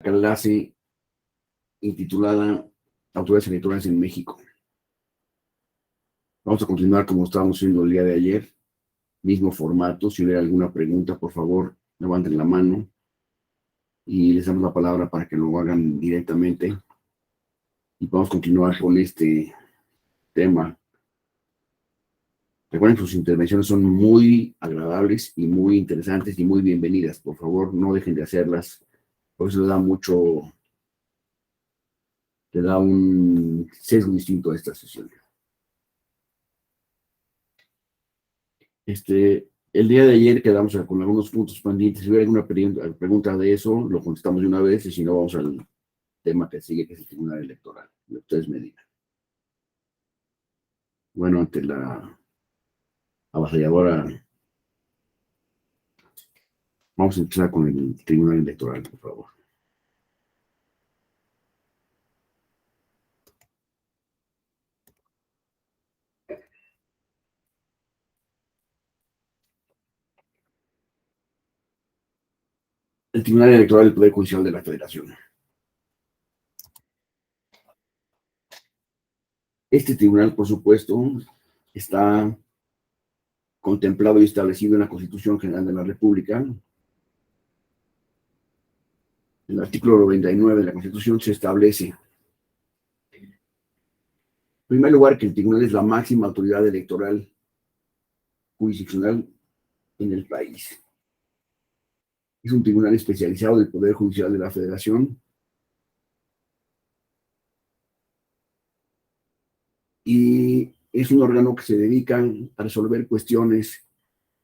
clase intitulada Autoridades Electorales en México. Vamos a continuar como estábamos haciendo el día de ayer, mismo formato. Si hubiera alguna pregunta, por favor, levanten la mano y les damos la palabra para que lo hagan directamente y podamos continuar con este tema. Recuerden que sus intervenciones son muy agradables y muy interesantes y muy bienvenidas. Por favor, no dejen de hacerlas, porque eso le da un sesgo distinto a esta sesión. El día de ayer quedamos con algunos puntos pendientes. Si hubiera alguna pregunta de eso, lo contestamos de una vez, y si no, vamos al tema que sigue, que es el Tribunal Electoral. Lo que ustedes me digan. Bueno, ante la avasalladora, vamos a empezar con el Tribunal Electoral, por favor. El Tribunal Electoral del Poder Judicial de la Federación. Este tribunal, por supuesto, está contemplado y establecido en la Constitución General de la República. En el artículo 99 de la Constitución se establece, en primer lugar, que el tribunal es la máxima autoridad electoral jurisdiccional en el país. Es un tribunal especializado del Poder Judicial de la Federación y es un órgano que se dedica a resolver cuestiones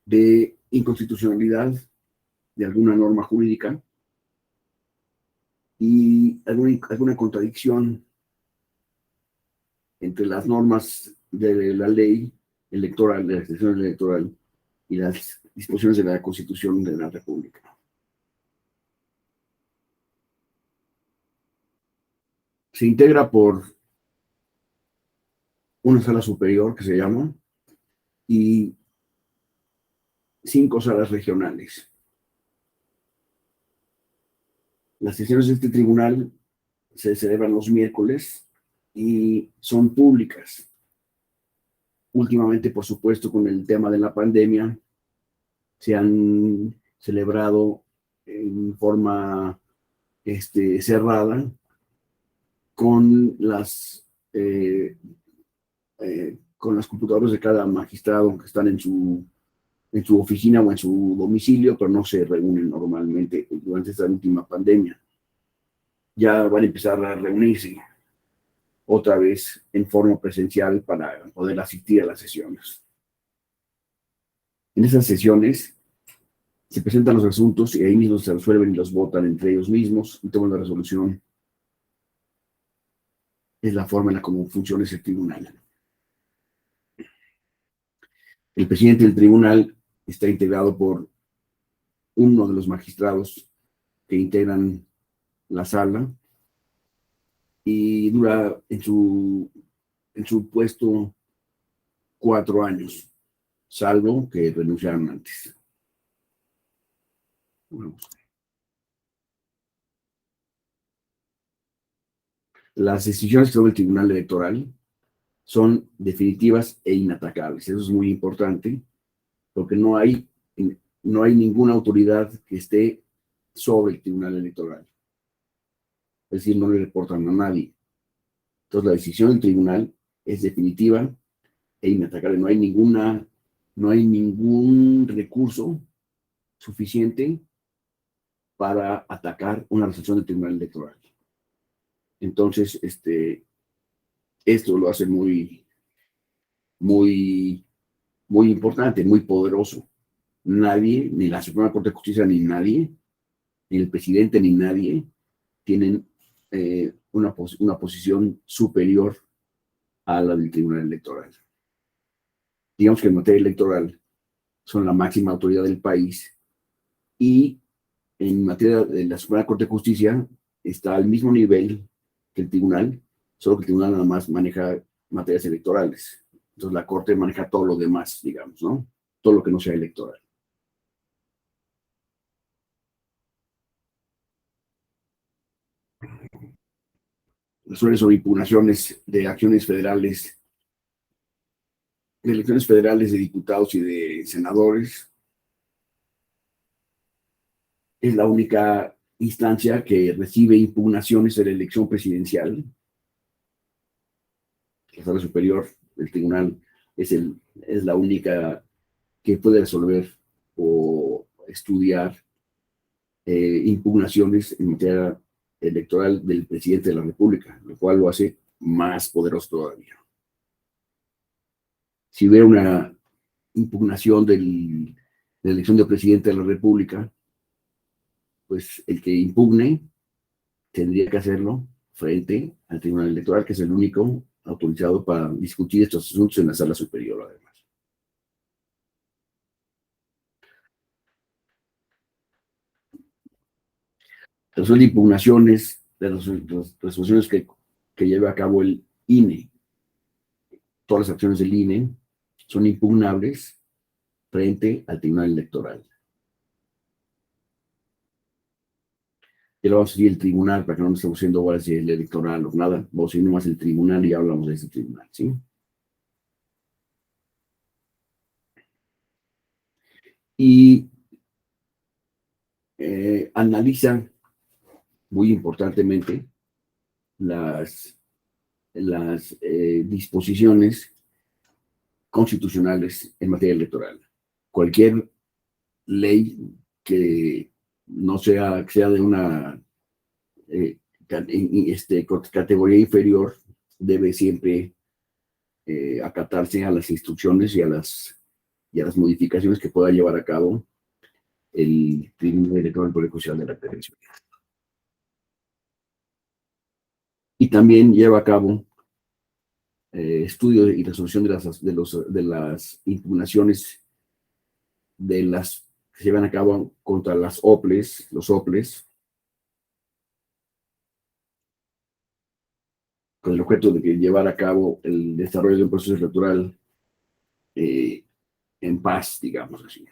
de inconstitucionalidad de alguna norma jurídica y alguna contradicción entre las normas de la ley electoral, de la legislación electoral y las disposiciones de la Constitución de la República. Se integra por una sala superior que se llama y 5 salas regionales. Las sesiones de este tribunal se celebran los miércoles y son públicas. Últimamente, por supuesto, con el tema de la pandemia, se han celebrado en forma cerrada con con las computadoras de cada magistrado que están en su oficina o en su domicilio, pero no se reúnen normalmente durante esta última pandemia. Ya van a empezar a reunirse otra vez en forma presencial para poder asistir a las sesiones. En esas sesiones se presentan los asuntos y ahí mismo se resuelven y los votan entre ellos mismos y toman la resolución. Es la forma en la cómo funciona ese tribunal. El presidente del tribunal está integrado por uno de los magistrados que integran la sala y dura en su puesto 4 años, salvo que renunciaron antes. Vamos. Las decisiones que toma el Tribunal Electoral son definitivas e inatacables. Eso es muy importante, porque no hay ninguna autoridad que esté sobre el Tribunal Electoral. Es decir, no le reportan a nadie. Entonces, la decisión del tribunal es definitiva e inatacable. No hay ningún recurso suficiente para atacar una resolución del Tribunal Electoral. Entonces, esto lo hace muy, muy, muy importante, muy poderoso. Nadie, ni la Suprema Corte de Justicia, ni nadie, ni el presidente, ni nadie, tienen una posición superior a la del Tribunal Electoral. Digamos que en materia electoral son la máxima autoridad del país y en materia de la Suprema Corte de Justicia está al mismo nivel que el tribunal, solo que el tribunal nada más maneja materias electorales. Entonces la Corte maneja todo lo demás, digamos, ¿no? Todo lo que no sea electoral. resuelve sobre impugnaciones de acciones federales, de elecciones federales de diputados y de senadores. Es la única instancia que recibe impugnaciones de la elección presidencial. La sala superior del tribunal es la única que puede resolver o estudiar impugnaciones en materia electoral del presidente de la República, lo cual lo hace más poderoso todavía. Si hubiera una impugnación de la elección del presidente de la República, pues el que impugne tendría que hacerlo frente al Tribunal Electoral, que es el único autorizado para discutir estos asuntos en la sala superior, además. Resuelve impugnaciones de las resoluciones que lleva a cabo el INE. Todas las acciones del INE son impugnables frente al Tribunal Electoral. Ya lo vamos a seguir el tribunal, para que no nos estemos haciendo ahora si es el electoral o nada. Vamos a seguir nomás el tribunal y ya hablamos de ese tribunal, ¿sí? Y analiza muy importantemente las disposiciones constitucionales en materia electoral. Cualquier ley que no sea, que sea de una categoría inferior debe siempre acatarse a las instrucciones y a las modificaciones que pueda llevar a cabo el Tribunal Electoral del Poder Judicial de la Federación. Y también lleva a cabo estudio y resolución de las impugnaciones de las que se llevan a cabo contra los OPLES, con el objeto de llevar a cabo el desarrollo de un proceso electoral eh, en paz, digamos así.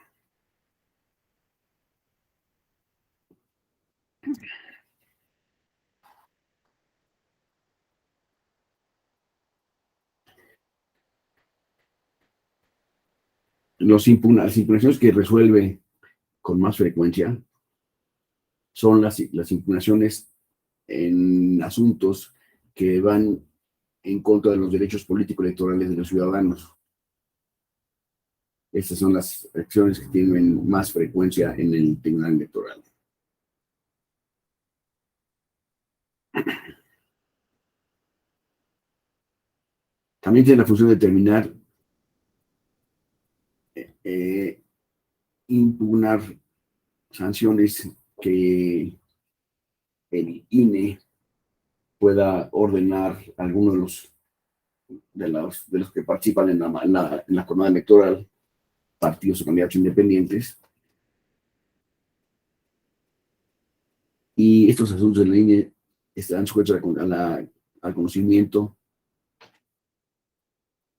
Las impugnaciones que resuelve con más frecuencia son las impugnaciones en asuntos que van en contra de los derechos políticos electorales de los ciudadanos. Estas son las acciones que tienen más frecuencia en el Tribunal Electoral. También tiene la función de determinar, impugnar sanciones que el INE pueda ordenar a algunos de los que participan en la jornada electoral, partidos o candidatos independientes. Y estos asuntos de la INE están sujetos al conocimiento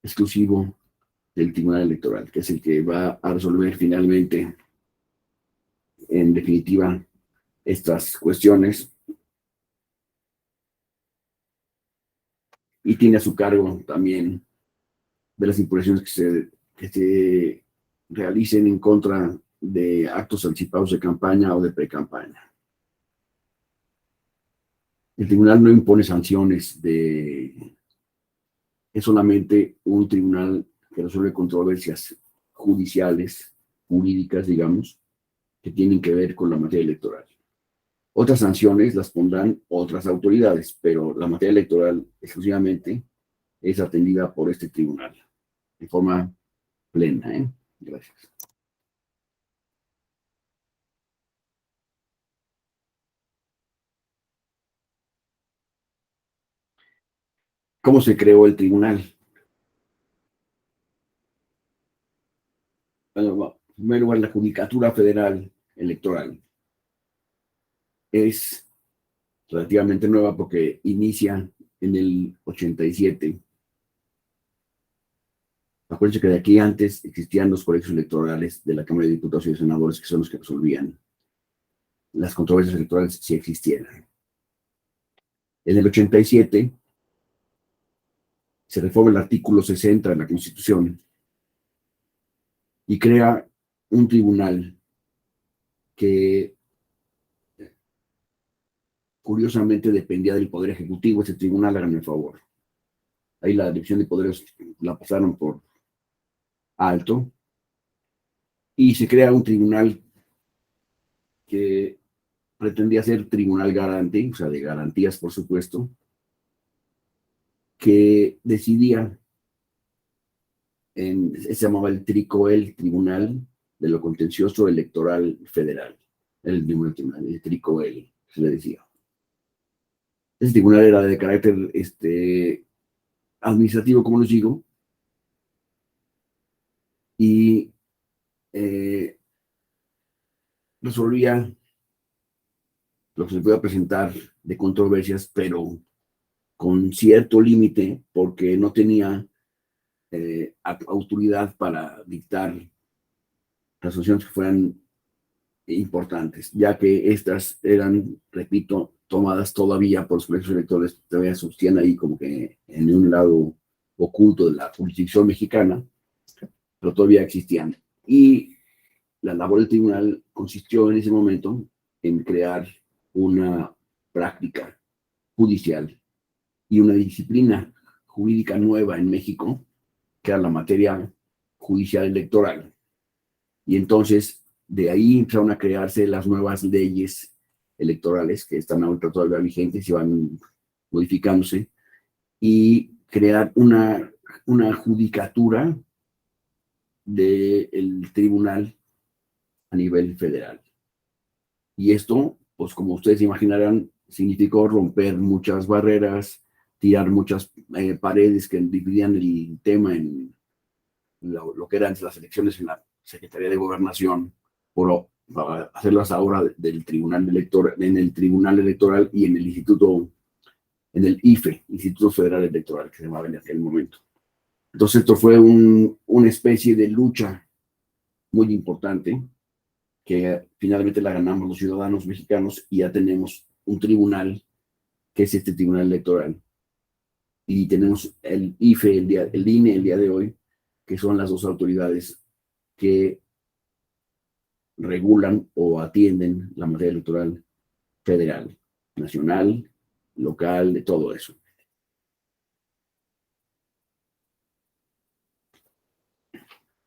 exclusivo del Tribunal Electoral, que es el que va a resolver finalmente, en definitiva, estas cuestiones. Y tiene a su cargo también de las impugnaciones que se realicen en contra de actos anticipados de campaña o de pre-campaña. El tribunal no impone sanciones, es solamente un tribunal que resuelve controversias judiciales, jurídicas, digamos, que tienen que ver con la materia electoral. Otras sanciones las pondrán otras autoridades, pero la materia electoral exclusivamente es atendida por este tribunal de forma plena. Gracias. ¿Cómo se creó el tribunal? Bueno, en primer lugar, la Judicatura Federal Electoral es relativamente nueva porque inicia en el 87. Acuérdense que de aquí antes existían los colegios electorales de la Cámara de Diputados y de Senadores, que son los que resolvían las controversias electorales si existieran. En el 87 se reforma el artículo 60 de la Constitución y crea un tribunal que curiosamente dependía del Poder Ejecutivo. Ese tribunal, háganme el favor. Ahí la división de poderes la pasaron por alto y se crea un tribunal que pretendía ser tribunal garante, o sea, de garantías, por supuesto, que decidía, se llamaba el TRICOEL, Tribunal de lo Contencioso Electoral Federal, el TRICOEL, se le decía. Ese tribunal era de carácter administrativo, como les digo, y resolvía lo que se pueda presentar de controversias, pero con cierto límite, porque no tenía autoridad para dictar resoluciones que fueran importantes, ya que estas eran, repito, tomadas todavía por los colegios electorales, todavía subsistían ahí como que en un lado oculto de la jurisdicción mexicana, pero todavía existían. Y la labor del tribunal consistió en ese momento en crear una práctica judicial y una disciplina jurídica nueva en México, que era la materia judicial electoral. Y entonces, de ahí empezaron a crearse las nuevas leyes electorales que están ahorita todavía vigentes y van modificándose, y crear una judicatura del tribunal a nivel federal. Y esto, pues como ustedes imaginarán, significó romper muchas barreras, tirar muchas paredes que dividían el tema en lo que eran las elecciones en la Secretaría de Gobernación, para hacerlas ahora del Tribunal Electoral, en el Tribunal Electoral y en el Instituto, en el IFE, Instituto Federal Electoral, que se llamaba en aquel momento. Entonces esto fue una especie de lucha muy importante, que finalmente la ganamos los ciudadanos mexicanos y ya tenemos un tribunal, que es este Tribunal Electoral, y tenemos el IFE, el INE el día de hoy, que son las dos autoridades que regulan o atienden la materia electoral federal, nacional, local, de todo eso.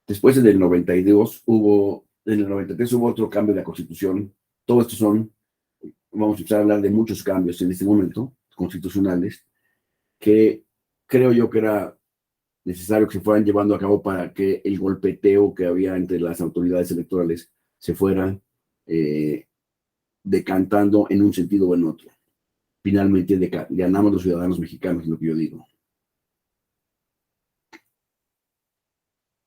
Después en el 92 en el 93 hubo otro cambio de la Constitución. Todo esto vamos a empezar a hablar de muchos cambios en este momento, constitucionales, que creo yo que era necesario que se fueran llevando a cabo para que el golpeteo que había entre las autoridades electorales se fuera decantando en un sentido o en otro. Finalmente ganamos los ciudadanos mexicanos, es lo que yo digo.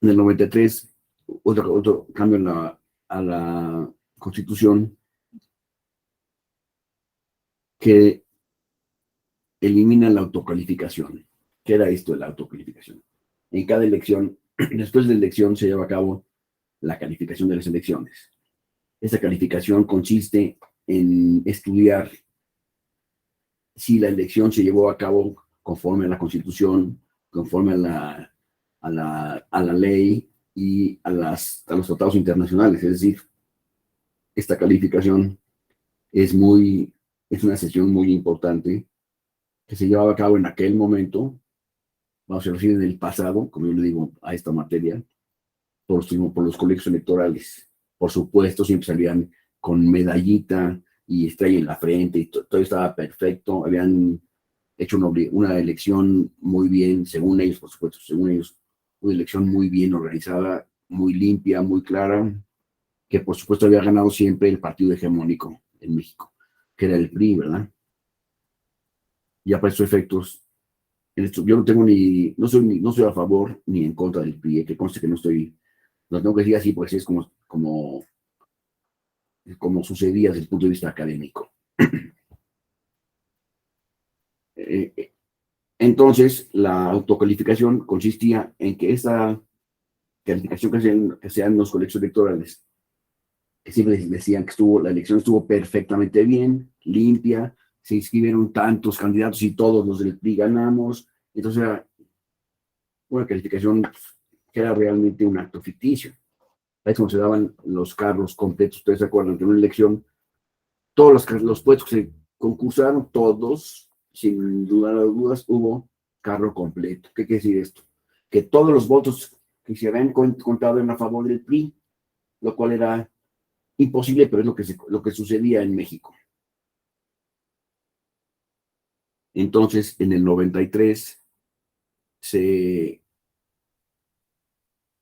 En el 93, otro cambio a la Constitución que elimina la autocalificación. ¿Qué era esto de la autocalificación? En cada elección, después de la elección, se lleva a cabo la calificación de las elecciones. Esta calificación consiste en estudiar si la elección se llevó a cabo conforme a la Constitución, conforme a la ley y a los tratados internacionales. Es decir, esta calificación es una sesión muy importante que se llevaba a cabo en aquel momento, vamos a decir en el pasado, como yo le digo a esta materia, por los colegios electorales. Por supuesto, siempre salían con medallita y estrella en la frente, y todo estaba perfecto. Habían hecho una elección muy bien, según ellos, por supuesto, según ellos, una elección muy bien organizada, muy limpia, muy clara, que por supuesto había ganado siempre el partido hegemónico en México, que era el PRI, ¿verdad? Ya para estos efectos, yo no tengo no soy a favor ni en contra del PRI, que conste que no estoy, lo tengo que decir así, porque así es como sucedía desde el punto de vista académico. Entonces, la autocalificación consistía en que esa calificación que sean los colegios electorales, que siempre decían que la elección estuvo perfectamente bien, limpia, se inscribieron tantos candidatos y todos los del PRI ganamos. Entonces era una calificación que era realmente un acto ficticio. Ahí como se daban los carros completos. Ustedes se acuerdan que en una elección, todos los puestos que se concursaron, todos, sin dudas, hubo carro completo. ¿Qué quiere decir esto? Que todos los votos que se habían contado eran a favor del PRI, lo cual era imposible, pero es lo que sucedía en México. Entonces, en el 93 se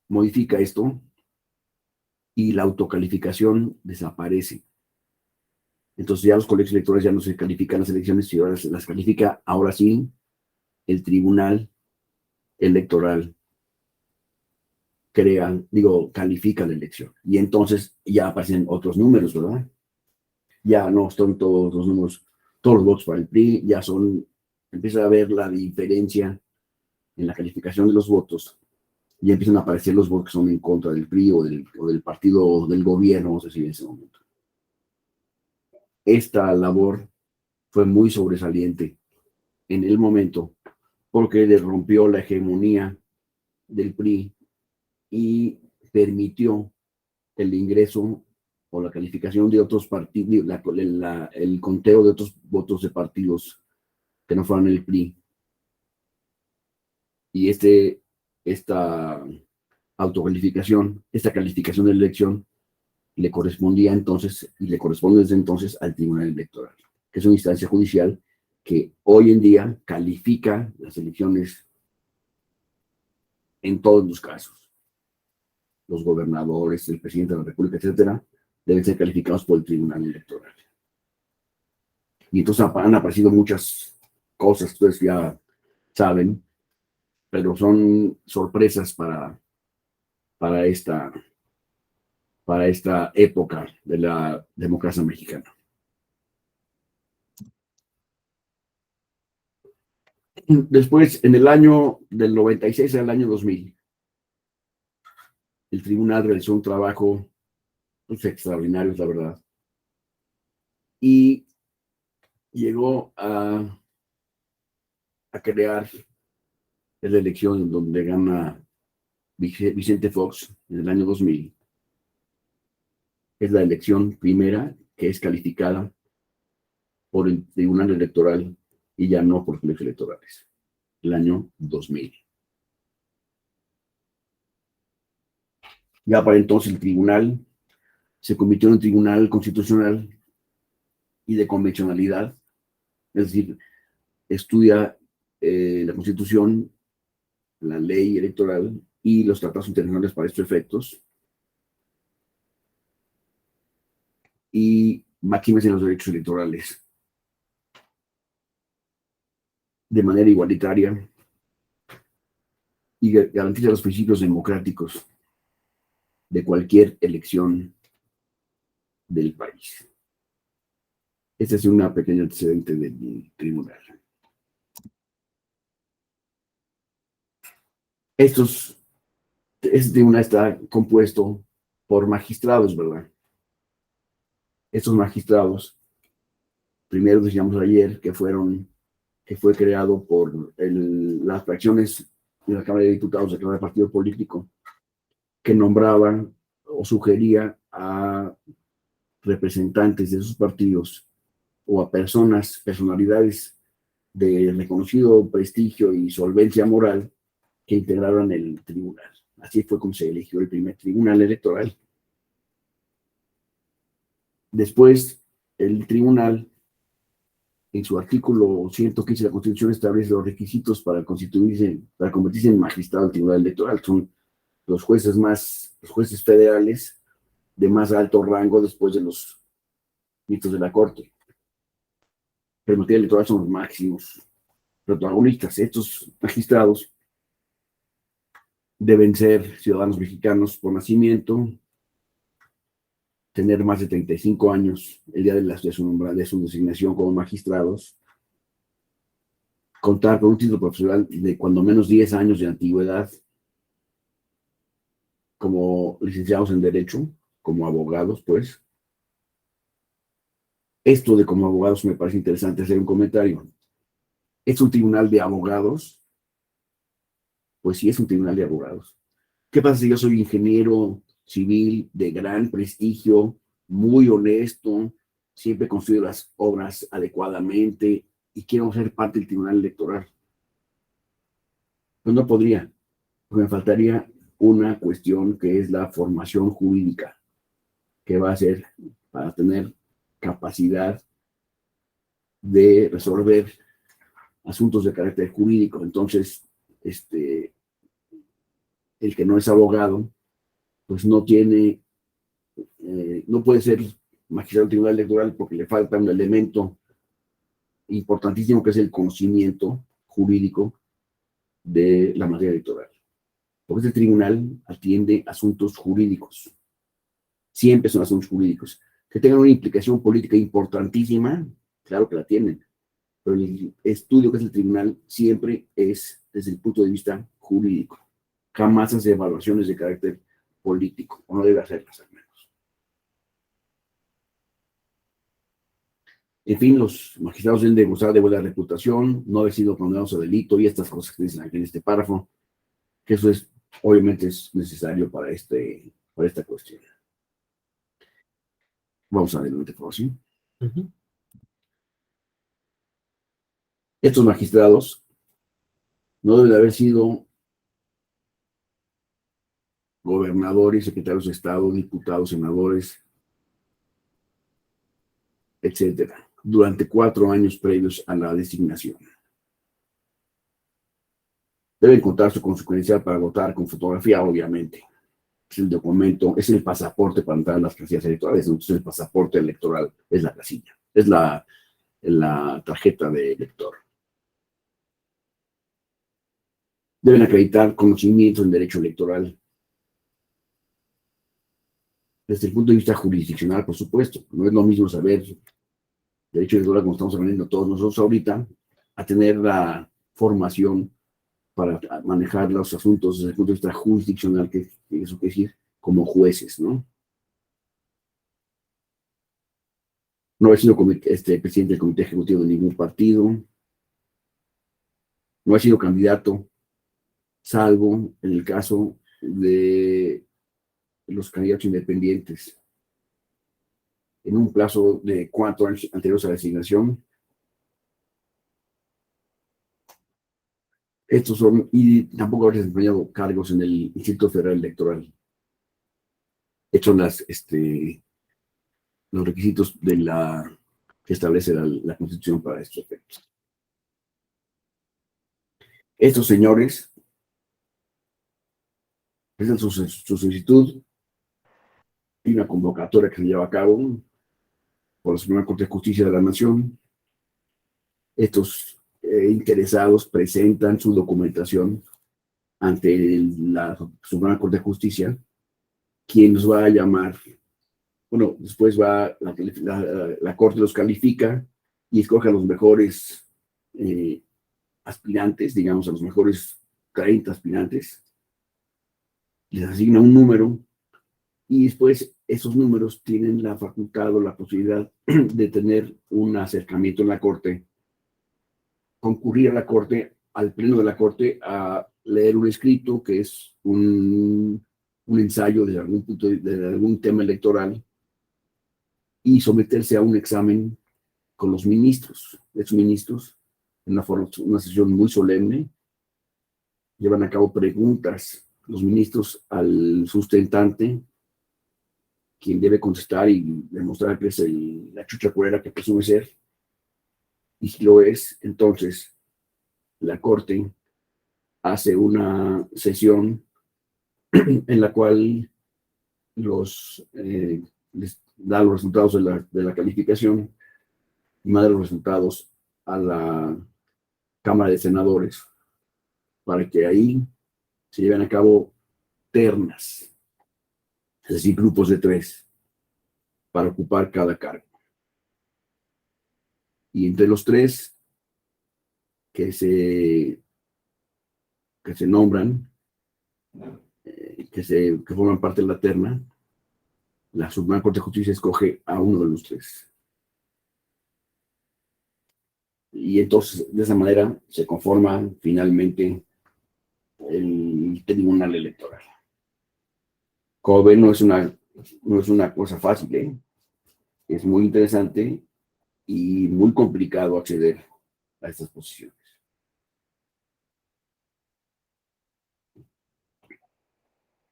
modifica esto y la autocalificación desaparece. Entonces ya los colegios electorales ya no se califican las elecciones, y ahora se las califica, ahora sí, el Tribunal Electoral califica la elección. Y entonces ya aparecen otros números, ¿verdad? Ya no son todos los números, todos los votos para el PRI, empieza a ver la diferencia en la calificación de los votos, y empiezan a aparecer los votos que son en contra del PRI o del partido del gobierno, vamos a decir en ese momento. Esta labor fue muy sobresaliente en el momento porque le rompió la hegemonía del PRI y permitió el ingreso o la calificación de otros partidos, el conteo de otros votos de partidos que no fueran el PRI. Y esta autocalificación, esta calificación de la elección, le correspondía entonces, y le corresponde desde entonces al Tribunal Electoral, que es una instancia judicial que hoy en día califica las elecciones en todos los casos. Los gobernadores, el presidente de la República, etcétera, deben ser calificados por el Tribunal Electoral. Y entonces han aparecido muchas cosas, ustedes ya saben, pero son sorpresas para esta época de la democracia mexicana. Después, en el año del 96 al año 2000, el tribunal realizó un trabajo extraordinario, la verdad, y llegó a crear la elección en donde gana Vicente Fox en el año 2000. Es la elección primera que es calificada por el Tribunal Electoral y ya no por colegios electorales, el año 2000. Ya para entonces el tribunal se convirtió en un tribunal constitucional y de convencionalidad, es decir, estudia la Constitución, la ley electoral y los tratados internacionales para estos efectos, y maximiza los derechos electorales de manera igualitaria y garantiza los principios democráticos de cualquier elección del país. Este es una pequeña antecedente del tribunal. Este tribunal está compuesto por magistrados, ¿verdad? Estos magistrados, primero decíamos ayer que fue creado por las fracciones de la Cámara de Diputados de cada partido político, que nombraban o sugería a representantes de esos partidos o a personalidades de reconocido prestigio y solvencia moral que integraran el tribunal. Así fue como se eligió el primer tribunal electoral. Después, el tribunal, en su artículo 115 de la Constitución, establece los requisitos para convertirse en magistrado del tribunal electoral. Son los jueces federales de más alto rango después de los ministros de la Corte. Pero en materia electoral son los máximos protagonistas. Estos magistrados deben ser ciudadanos mexicanos por nacimiento, tener más de 35 años el día de su designación como magistrados, contar con un título profesional de cuando menos 10 años de antigüedad como licenciados en Derecho, como abogados, pues, Esto de como abogados me parece interesante hacer un comentario. ¿Es un tribunal de abogados? Pues sí, es un tribunal de abogados. ¿Qué pasa si yo soy ingeniero civil de gran prestigio, muy honesto, siempre construyo las obras adecuadamente y quiero ser parte del tribunal electoral? Pues no podría, porque me faltaría una cuestión que es la formación jurídica, que va a ser para tener capacidad de resolver asuntos de carácter jurídico. Entonces, el que no es abogado, pues no tiene, no puede ser magistrado del tribunal electoral porque le falta un elemento importantísimo que es el conocimiento jurídico de la materia electoral. Porque este tribunal atiende asuntos jurídicos. Siempre son asuntos jurídicos. Que tengan una implicación política importantísima, claro que la tienen. Pero el estudio que es el tribunal siempre es desde el punto de vista jurídico. Jamás hace evaluaciones de carácter político, o no debe hacerlas al menos. En fin, los magistrados deben de gozar de buena reputación, no haber sido condenados a delito y estas cosas que dicen aquí en este párrafo, que eso es, obviamente, es necesario para esta cuestión. Vamos a ver un por ¿sí? Estos magistrados no deben de haber sido gobernadores, secretarios de Estado, diputados, senadores, etcétera, durante 4 años previos a la designación. Deben contar con su credencial para votar con fotografía, obviamente. Es el documento, es el pasaporte para entrar a las casillas electorales. Entonces, el pasaporte electoral es la casilla, es la tarjeta de elector. Deben acreditar conocimientos en derecho electoral. Desde el punto de vista jurisdiccional, por supuesto. No es lo mismo saber derecho electoral, como estamos aprendiendo todos nosotros ahorita, a tener la formación para manejar los asuntos desde el punto de vista jurisdiccional, que eso quiere decir como jueces, ¿no? No haber sido presidente del comité ejecutivo de ningún partido, no haber sido candidato, salvo en el caso de los candidatos independientes, en un plazo de 4 años anteriores a la designación. Estos son, y tampoco haber desempeñado cargos en el Instituto Federal Electoral. Estos son los requisitos que establece la Constitución para estos efectos. Estos señores presentan su solicitud y una convocatoria que se lleva a cabo por la Suprema Corte de Justicia de la Nación. Estos interesados presentan su documentación ante la Suprema Corte de Justicia, quien los va a llamar. Bueno, después va la Corte los califica y escoge a los mejores aspirantes, digamos, a los mejores 30 aspirantes, les asigna un número y después esos números tienen la facultad o la posibilidad de tener un acercamiento en la Corte, concurrir a la Corte, al pleno de la Corte, a leer un escrito que es un ensayo de algún tema electoral y someterse a un examen con los ministros. Esos ministros, en una sesión muy solemne, llevan a cabo preguntas los ministros al sustentante, quien debe contestar y demostrar que es la chucha cuera que presume ser. Y si lo es, entonces la Corte hace una sesión en la cual les da los resultados de la calificación y manda los resultados a la Cámara de Senadores para que ahí se lleven a cabo ternas, es decir, grupos de 3 para ocupar cada cargo. Y entre los 3 que se nombran, que forman parte de la terna, la Suprema Corte de Justicia escoge a uno de los 3. Y entonces, de esa manera, se conforma finalmente el Tribunal Electoral. Como ven, no es una cosa fácil, ¿eh? Es muy interesante y muy complicado acceder a estas posiciones.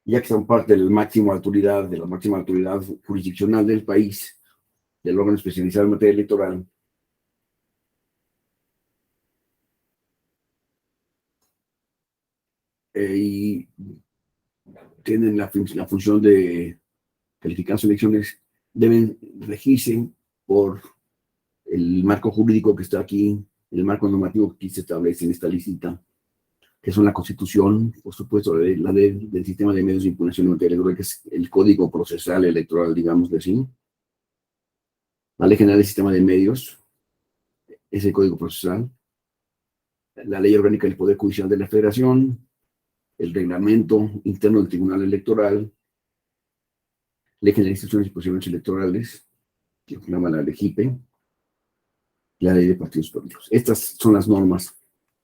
Ya que son parte de la máxima autoridad jurisdiccional del país, del órgano especializado en materia electoral, y tienen la función de calificar sus elecciones, deben regirse por el marco jurídico que está aquí, el marco normativo que aquí se establece en esta licita, que son la Constitución, por supuesto, la ley del sistema de medios de impugnación en materia electoral, que es el Código Procesal Electoral, digamos de así, la Ley General del Sistema de Medios, es el Código Procesal, la Ley Orgánica del Poder Judicial de la Federación, el Reglamento Interno del Tribunal Electoral, Ley General de Instituciones y Procedimientos Electorales, que se llama la LEGIPE, la Ley de Partidos Políticos. Estas son las normas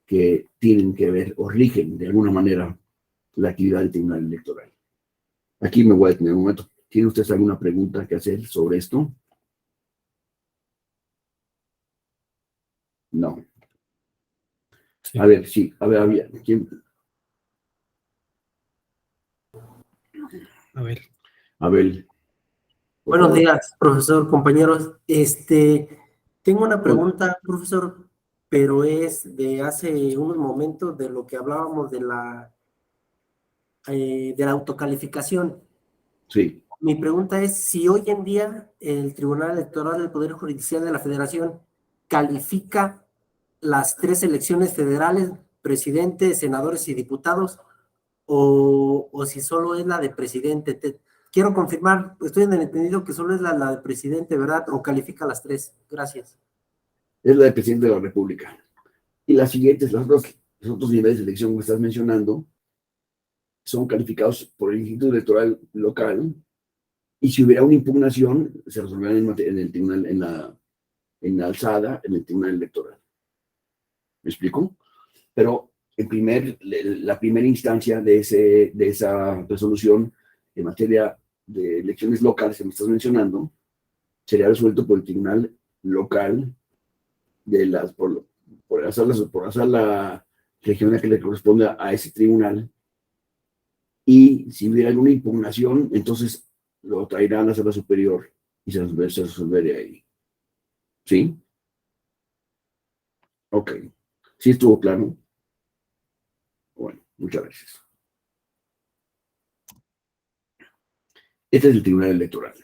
que tienen que ver o rigen de alguna manera la actividad del Tribunal Electoral. Aquí me voy a detener un momento. ¿Tienen ustedes alguna pregunta que hacer sobre esto? No. Sí. A ver, sí, a ver, había. ¿Quién? A ver. Abel, por Buenos favor. días, profesor, compañeros. Tengo una pregunta, profesor, pero es de hace unos momentos de lo que hablábamos de la autocalificación. Sí. Mi pregunta es si hoy en día el Tribunal Electoral del Poder Judicial de la Federación califica las 3 elecciones federales, presidente, senadores y diputados, o si solo es la de presidente. Quiero confirmar, estoy en el entendido que solo es la de presidente, ¿verdad? O califica las 3. Gracias. Es la del presidente de la República. Y las siguientes, los otros niveles de elección que estás mencionando, son calificados por el Instituto Electoral local, y si hubiera una impugnación, se resolverá en el tribunal, en la alzada, en el Tribunal Electoral. ¿Me explico? Pero la primera instancia de esa resolución en materia de elecciones locales que me estás mencionando sería resuelto por el Tribunal Local por la sala regional que le corresponde a ese tribunal. Y si hubiera alguna impugnación, entonces lo traerán a la sala superior y se resolvería ahí. ¿Sí? Ok. ¿Sí estuvo claro? Bueno, muchas gracias. Este es el Tribunal Electoral.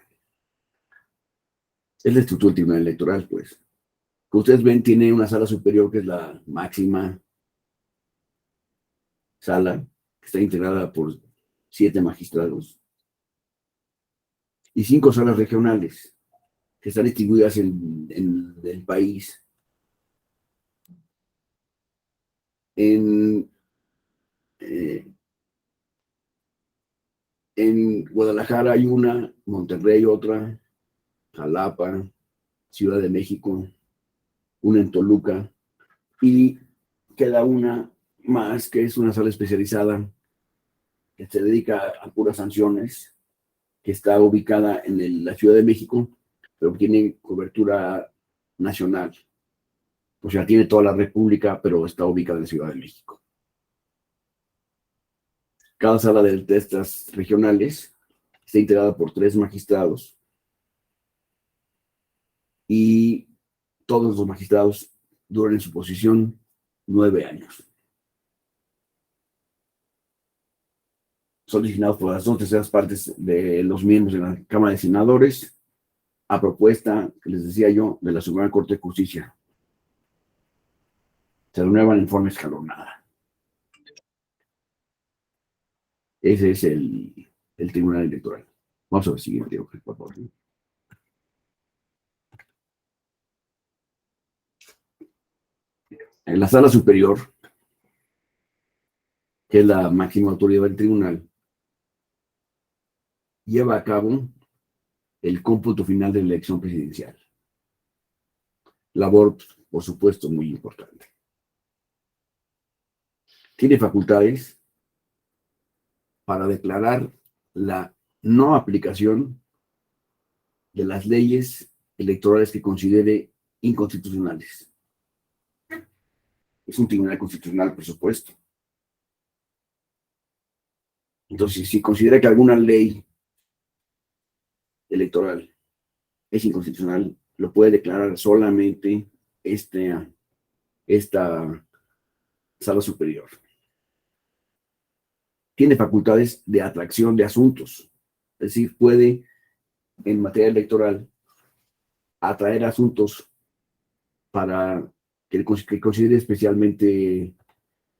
Es la estructura del Tribunal Electoral, pues. Como ustedes ven, tiene una sala superior que es la máxima sala, que está integrada por 7 magistrados, y 5 salas regionales, que están distribuidas en el país. En Guadalajara hay una, Monterrey otra, Jalapa, Ciudad de México, una en Toluca, y queda una más que es una sala especializada que se dedica a puras sanciones, que está ubicada en la Ciudad de México, pero tiene cobertura nacional. O sea, tiene toda la República, pero está ubicada en la Ciudad de México. Cada sala de estas regionales está integrada por 3 magistrados, y todos los magistrados duran en su posición 9 años. Son designados por las 2/3 de los miembros de la Cámara de Senadores, a propuesta, que les decía yo, de la Suprema Corte de Justicia. Se renuevan en forma escalonada. Ese es el Tribunal Electoral. Vamos a ver el siguiente, por favor. En la sala superior, que es la máxima autoridad del tribunal, lleva a cabo el cómputo final de la elección presidencial. labor, por supuesto, muy importante. Tiene facultades para declarar la no aplicación de las leyes electorales que considere inconstitucionales. Es un tribunal constitucional, por supuesto. Entonces, si considera que alguna ley electoral es inconstitucional, lo puede declarar solamente esta sala superior. Tiene facultades de atracción de asuntos, es decir, puede, en materia electoral, atraer asuntos para que considere especialmente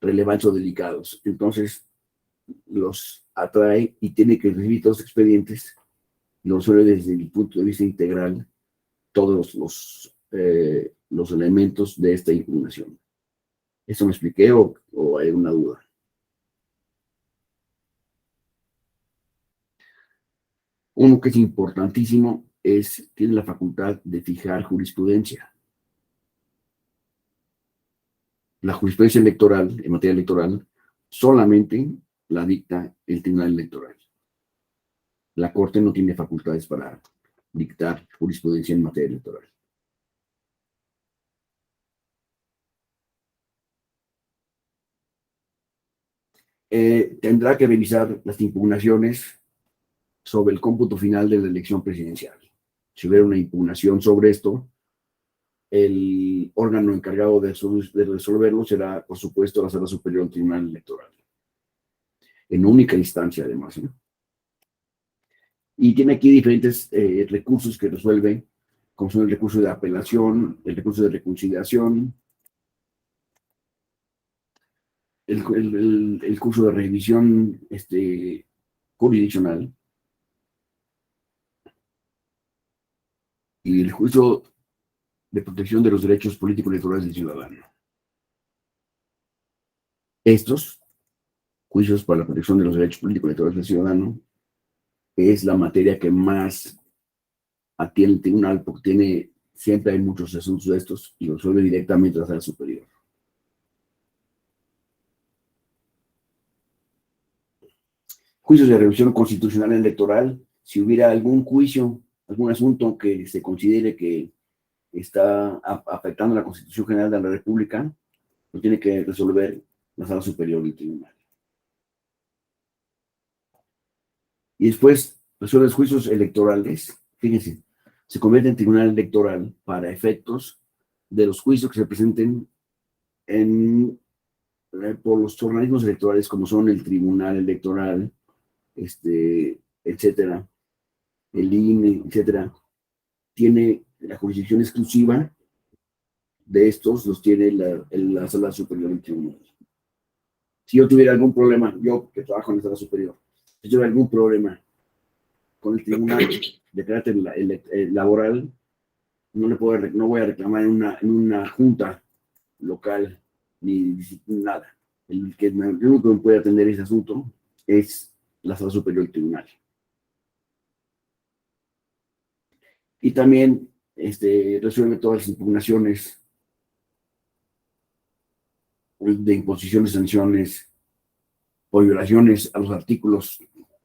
relevantes o delicados. Entonces, los atrae y tiene que recibir todos los expedientes, los resuelve desde el punto de vista integral, todos los elementos de esta impugnación. ¿Eso me expliqué o hay una duda? Uno que es importantísimo tiene la facultad de fijar jurisprudencia. La jurisprudencia electoral, en materia electoral, solamente la dicta el Tribunal Electoral. La Corte no tiene facultades para dictar jurisprudencia en materia electoral. Tendrá que revisar las impugnaciones sobre el cómputo final de la elección presidencial. Si hubiera una impugnación sobre esto, el órgano encargado de resolverlo será, por supuesto, la Sala Superior del Tribunal Electoral. En única instancia, además, ¿no? Y tiene aquí diferentes recursos que resuelve, como son el recurso de apelación, el recurso de reconciliación, el curso de revisión jurisdiccional y el juicio de protección de los derechos políticos electorales del ciudadano. Estos juicios para la protección de los derechos políticos electorales del ciudadano es la materia que más atiende el tribunal, porque siempre hay muchos asuntos de estos y lo resuelve directamente la Sala Superior. Juicios de revisión constitucional electoral, si hubiera algún juicio, algún asunto que se considere que está afectando la Constitución General de la República, lo tiene que resolver la Sala Superior del Tribunal. Y después resuelve los juicios electorales. Fíjense, se convierte en tribunal electoral para efectos de los juicios que se presenten por los organismos electorales, como son el Tribunal Electoral, etcétera, el INE, etcétera. Tiene la jurisdicción exclusiva de estos, los tiene la Sala Superior del Tribunal. Si yo tuviera algún problema, yo que trabajo en la Sala Superior, si yo tuviera algún problema con el tribunal de carácter laboral, no voy a reclamar en una junta local ni nada. El único que me puede atender ese asunto es la Sala Superior del Tribunal. Y también resuelve todas las impugnaciones de imposición de sanciones o violaciones a los artículos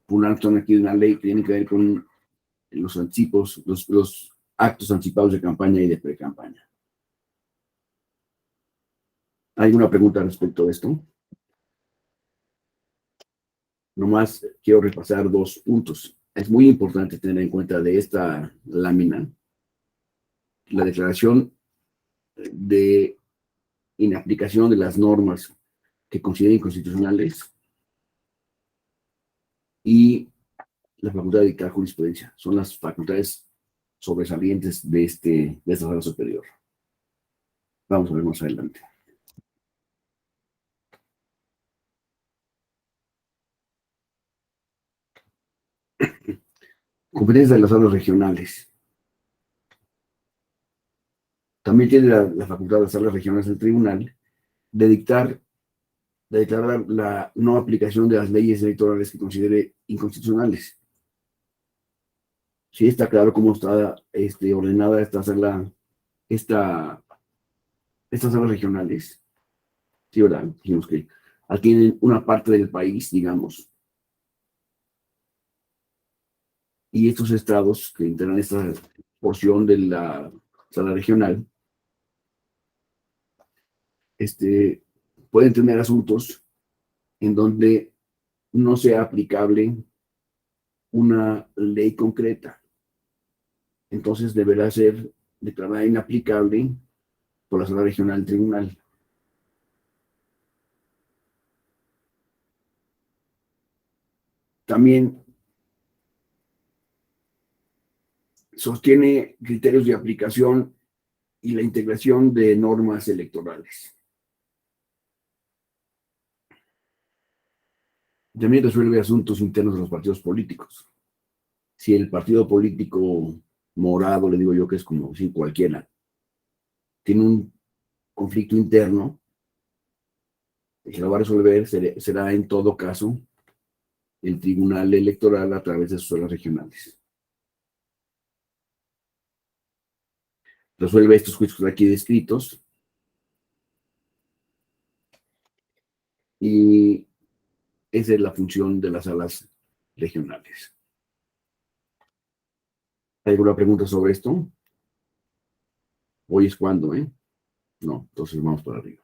puntuales aquí de una ley que tienen que ver con los anticipos, los actos anticipados de campaña y de pre-campaña. ¿Hay alguna pregunta respecto a esto? Nomás quiero repasar 2 puntos. Es muy importante tener en cuenta de esta lámina la declaración de inaplicación de las normas que consideren inconstitucionales y la facultad de dictar jurisprudencia. Son las facultades sobresalientes de esta Sala Superior. Vamos a ver más adelante. Competencias de las salas regionales. También tiene la facultad de las salas regionales del tribunal de declarar la no aplicación de las leyes electorales que considere inconstitucionales. Sí está claro cómo está ordenada esta sala estas salas regionales, sí, ¿verdad? Dijimos que atienden una parte del país, digamos, y estos estados que integran esta porción de la sala regional, pueden tener asuntos en donde no sea aplicable una ley concreta. Entonces deberá ser declarada inaplicable por la sala regional del tribunal. También sostiene criterios de aplicación y la integración de normas electorales. También resuelve asuntos internos de los partidos políticos. Si el partido político morado, le digo yo que es como si cualquiera, tiene un conflicto interno, el que lo va a resolver será en todo caso el Tribunal Electoral a través de sus salas regionales. Resuelve estos juicios aquí descritos y esa es la función de las salas regionales. ¿Hay alguna pregunta sobre esto? Hoy es cuando, ¿eh? No, entonces vamos para arriba.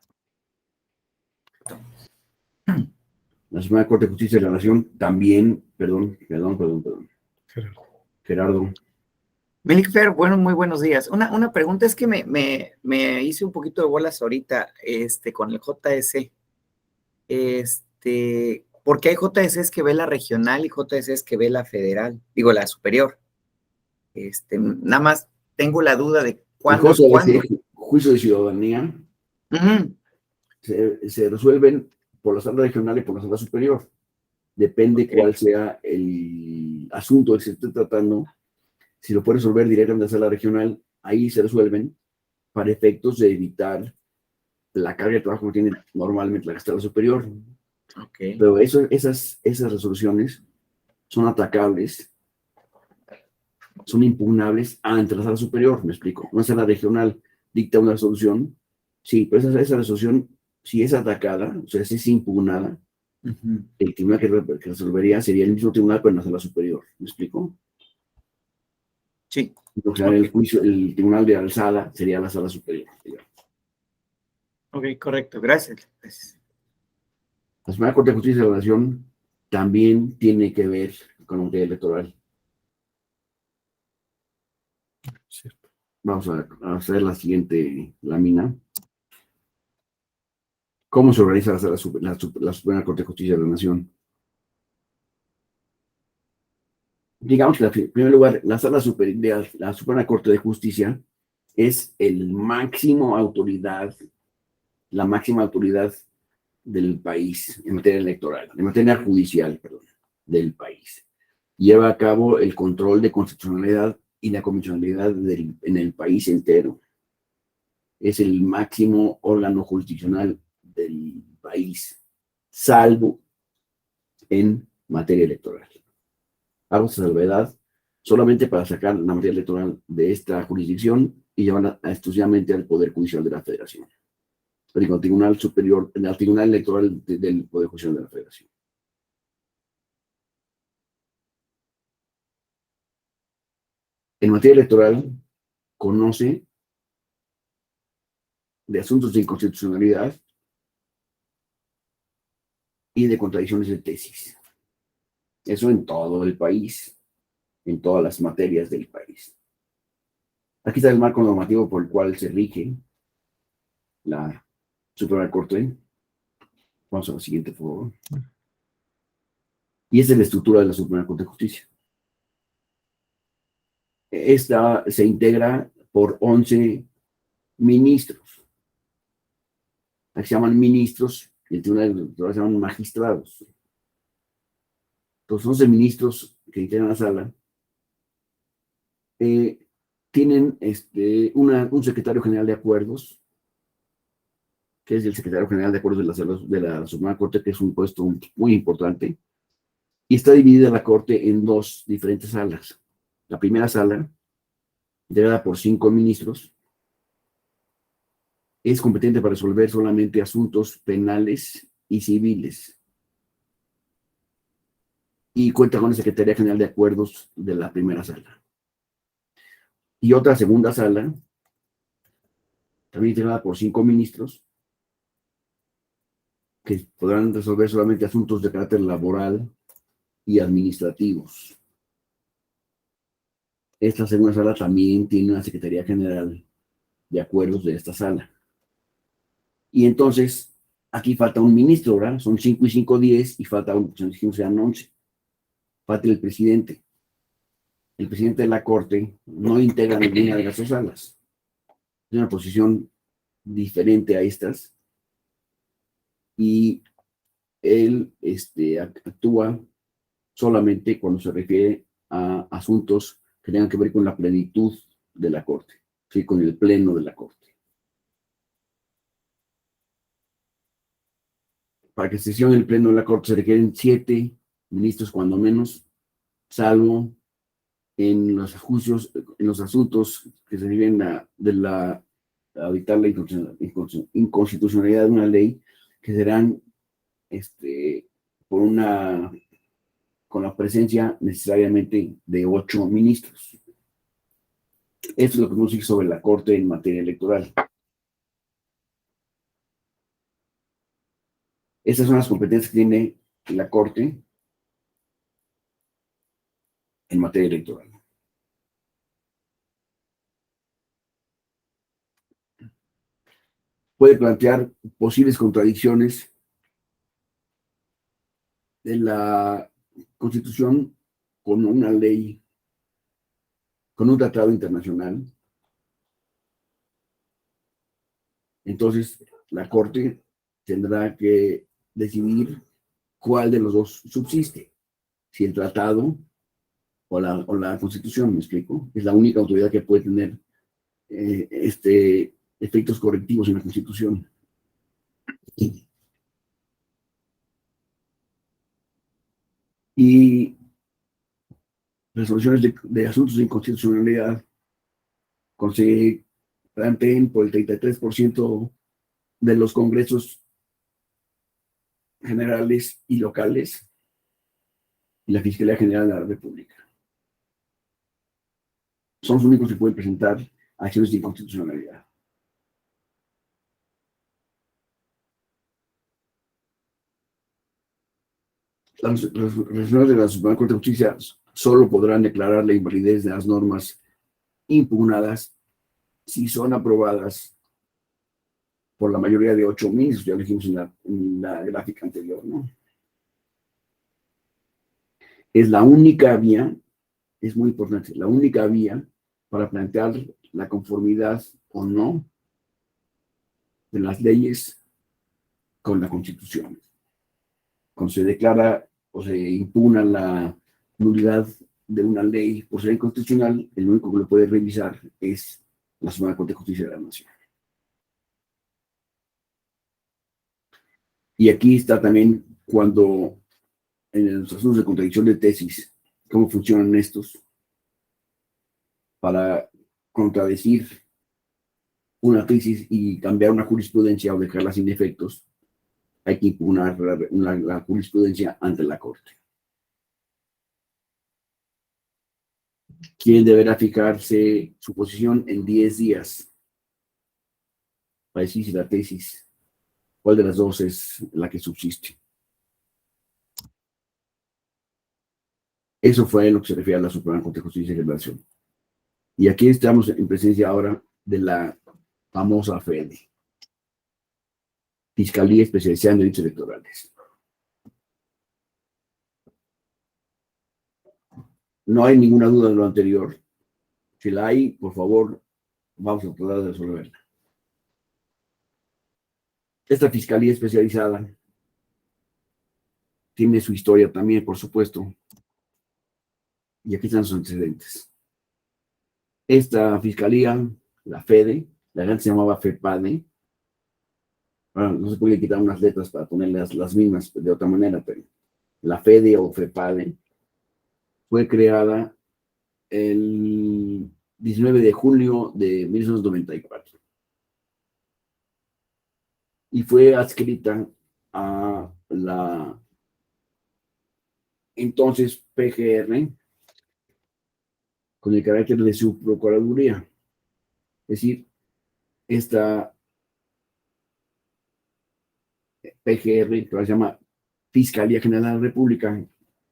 La Suprema Corte de Justicia de la Nación también, perdón. Gerardo. Melitfer, bueno, muy buenos días. Una pregunta es que me hice un poquito de bolas ahorita con el JS. ¿Por qué hay JSs que ve la regional y JSs que ve la federal? Digo, la superior. Nada más tengo la duda de cuándo es cuándo. Juicio de ciudadanía se resuelven por la sala regional y por la sala superior. Depende cuál sea el asunto que se esté tratando. Si lo puede resolver directamente en la sala regional, ahí se resuelven para efectos de evitar la carga de trabajo que tiene normalmente la sala superior. Okay. Pero esas resoluciones son atacables, son impugnables ante la sala superior, me explico. Una sala regional dicta una resolución, sí, pero esa resolución, si es atacada, o sea, si es impugnada, el tribunal que resolvería sería el mismo tribunal, pero en la sala superior, ¿me explico? Sí. O sea, el tribunal de alzada sería la sala superior, digamos. Ok, correcto, gracias. La Suprema Corte de Justicia de la Nación también tiene que ver con la materia electoral. Cierto. Vamos a hacer la siguiente lámina. ¿Cómo se organiza la Suprema Corte de Justicia de la Nación? Digamos que, en primer lugar, la Suprema Corte de Justicia es la máxima autoridad del país en materia electoral, en materia judicial, perdón, del país. Lleva a cabo el control de constitucionalidad y la convencionalidad en el país entero. Es el máximo órgano jurisdiccional del país, salvo en materia electoral. Hago esta salvedad solamente para sacar la materia electoral de esta jurisdicción y llevarla exclusivamente al Poder Judicial de la Federación. Pero el Tribunal Superior, el Tribunal Electoral del Poder Judicial de la Federación. En materia electoral, conoce de asuntos de inconstitucionalidad y de contradicciones de tesis. Eso en todo el país, en todas las materias del país. Aquí está el marco normativo por el cual se rige la Suprema Corte. Vamos a la siguiente, por favor. Y esa es la estructura de la Suprema Corte de Justicia. Esta se integra por 11 ministros. Aquí se llaman ministros, y el Tribunal Electoral se llaman magistrados. Los 11 ministros que integran la sala tienen un secretario general de acuerdos, que es el secretario general de acuerdos de la Suprema Corte, que es un puesto muy importante, y está dividida la Corte en dos diferentes salas. La primera sala, integrada por 5 ministros, es competente para resolver solamente asuntos penales y civiles. Y cuenta con la Secretaría General de Acuerdos de la primera sala. Y otra segunda sala, también integrada por 5 ministros, que podrán resolver solamente asuntos de carácter laboral y administrativos. Esta segunda sala también tiene una Secretaría General de Acuerdos de esta sala. Y entonces, aquí falta un ministro, ¿verdad? Son 5 y 5, 10, y falta un, sean 11. Falta el presidente. El presidente de la Corte no integra ninguna de las dos salas. Es una posición diferente a estas. Y él actúa solamente cuando se refiere a asuntos que tengan que ver con la plenitud de la Corte, ¿sí? Con el pleno de la Corte. Para que se sesione el pleno de la Corte se requieren 7 ministros cuando menos, salvo en los juicios, en los asuntos que se deriven a dictar la inconstitucionalidad de una ley, que serán con la presencia necesariamente de 8 ministros. Esto es lo que nos dice sobre la Corte en materia electoral. Estas son las competencias que tiene la Corte en materia electoral. Puede plantear posibles contradicciones de la Constitución con una ley, con un tratado internacional. Entonces, la Corte tendrá que decidir cuál de los dos subsiste, si el tratado o la Constitución, ¿me explico? Es la única autoridad que puede tener efectos correctivos en la Constitución. Y resoluciones de asuntos de inconstitucionalidad se planteen por el 33% de los congresos generales y locales y la Fiscalía General de la República. Son los únicos que pueden presentar acciones de inconstitucionalidad. Las resoluciones de la Suprema Corte de Justicia solo podrán declarar la invalidez de las normas impugnadas si son aprobadas por la mayoría de 8 ministros, ya lo dijimos en la gráfica anterior, ¿no? Es la única vía, es muy importante, la única vía para plantear la conformidad o no de las leyes con la Constitución. Cuando se declara o se impugna la nulidad de una ley por ser inconstitucional, el único que lo puede revisar es la Suprema Corte de Justicia de la Nación. Y aquí está también cuando en los asuntos de contradicción de tesis, cómo funcionan estos para contradecir una tesis y cambiar una jurisprudencia o dejarla sin efectos. Hay que impugnar la jurisprudencia ante la Corte. ¿Quién deberá fijarse su posición en 10 días? Para decir si la tesis, cuál de las dos es la que subsiste. Eso fue lo que se refiere a la Suprema Corte de Justicia de la Nación. Y aquí estamos en presencia ahora de la famosa FEDE, Fiscalía Especializada en Delitos Electorales. No hay ninguna duda de lo anterior. Si la hay, por favor, vamos a tratar de resolverla. Esta Fiscalía Especializada tiene su historia también, por supuesto, y aquí están sus antecedentes. Esta Fiscalía, la FEDE, la gente se llamaba FEPADE. Bueno, no se puede quitar unas letras para ponerlas las mismas de otra manera, pero la FEDE o FEPADE fue creada el 19 de julio de 1994. y fue adscrita a la entonces PGR con el carácter de subprocuraduría. Es decir, esta PGR, que se llama Fiscalía General de la República,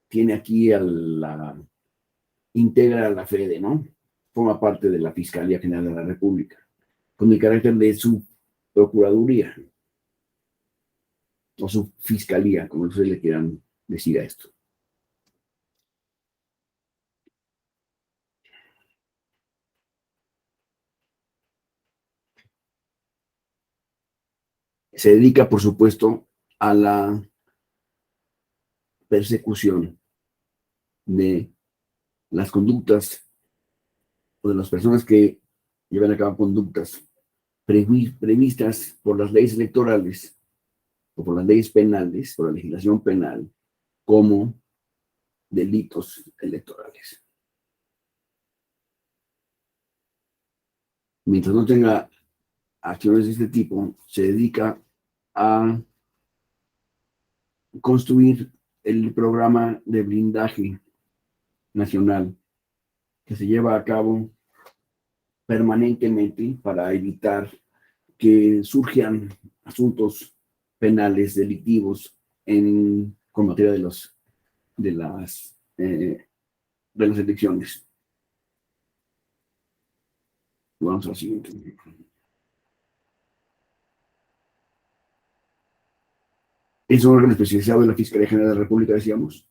tiene aquí integra a la FEDE, ¿no? Forma parte de la Fiscalía General de la República, con el carácter de subprocuraduría, o subfiscalía, como ustedes le quieran decir a esto. Se dedica, por supuesto, a la persecución de las conductas o de las personas que llevan a cabo conductas previstas por las leyes electorales o por las leyes penales, por la legislación penal, como delitos electorales. Mientras no tenga acciones de este tipo, se dedica a construir el programa de blindaje nacional que se lleva a cabo permanentemente para evitar que surjan asuntos penales delictivos con materia de las elecciones. Vamos al siguiente. Es un órgano especializado de la Fiscalía General de la República, decíamos.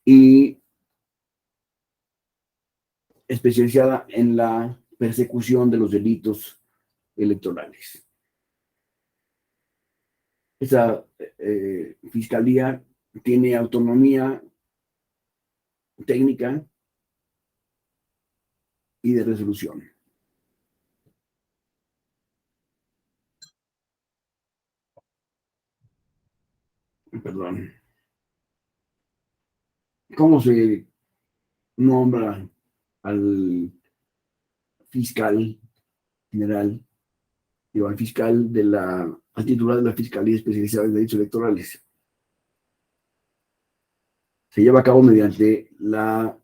Y especializada en la persecución de los delitos electorales. Esa fiscalía tiene autonomía técnica y de resolución. Perdón. ¿Cómo se nombra al fiscal general, al fiscal al titular de la Fiscalía Especializada en Delitos Electorales? Se lleva a cabo mediante la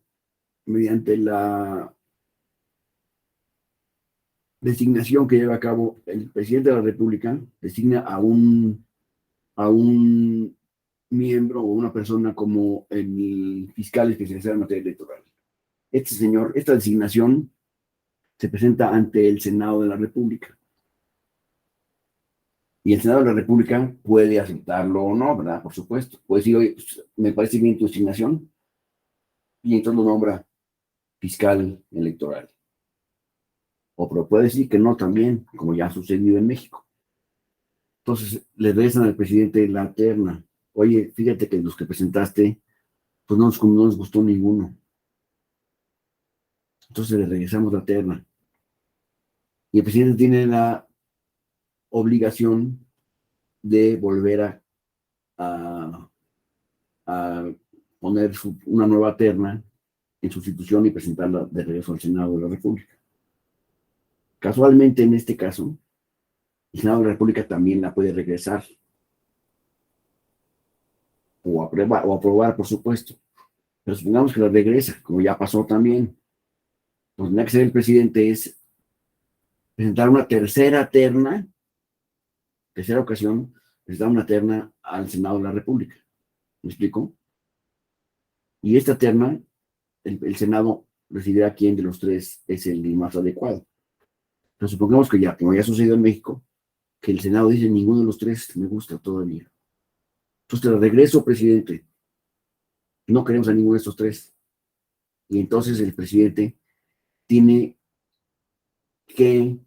designación que lleva a cabo el presidente de la República, designa a un miembro o una persona como el fiscal especializado en materia electoral. Esta designación se presenta ante el Senado de la República. Y el Senado de la República puede aceptarlo o no, ¿verdad? Por supuesto. Puede decir, oye, pues, me parece bien tu designación, y entonces lo nombra fiscal electoral. O puede decir que no también, como ya ha sucedido en México. Entonces le regresan al presidente la terna. Oye, fíjate que los que presentaste, pues no nos gustó ninguno. Entonces le regresamos la terna. Y el presidente tiene la obligación de volver a poner una nueva terna en sustitución y presentarla de regreso al Senado de la República. Casualmente, en este caso, el Senado de la República también la puede regresar o aprobar, por supuesto. Pero supongamos que la regresa, como ya pasó también. Lo que tendrá que hacer el presidente es presentar una tercera ocasión, presentar una terna al Senado de la República. ¿Me explico? Y esta terna, el Senado decidirá quién de los tres es el más adecuado. Pero supongamos que ya, como ya ha sucedido en México, que el Senado dice ninguno de los tres me gusta todavía. Entonces te lo regreso, presidente. No queremos a ninguno de estos tres. Y entonces el presidente tiene que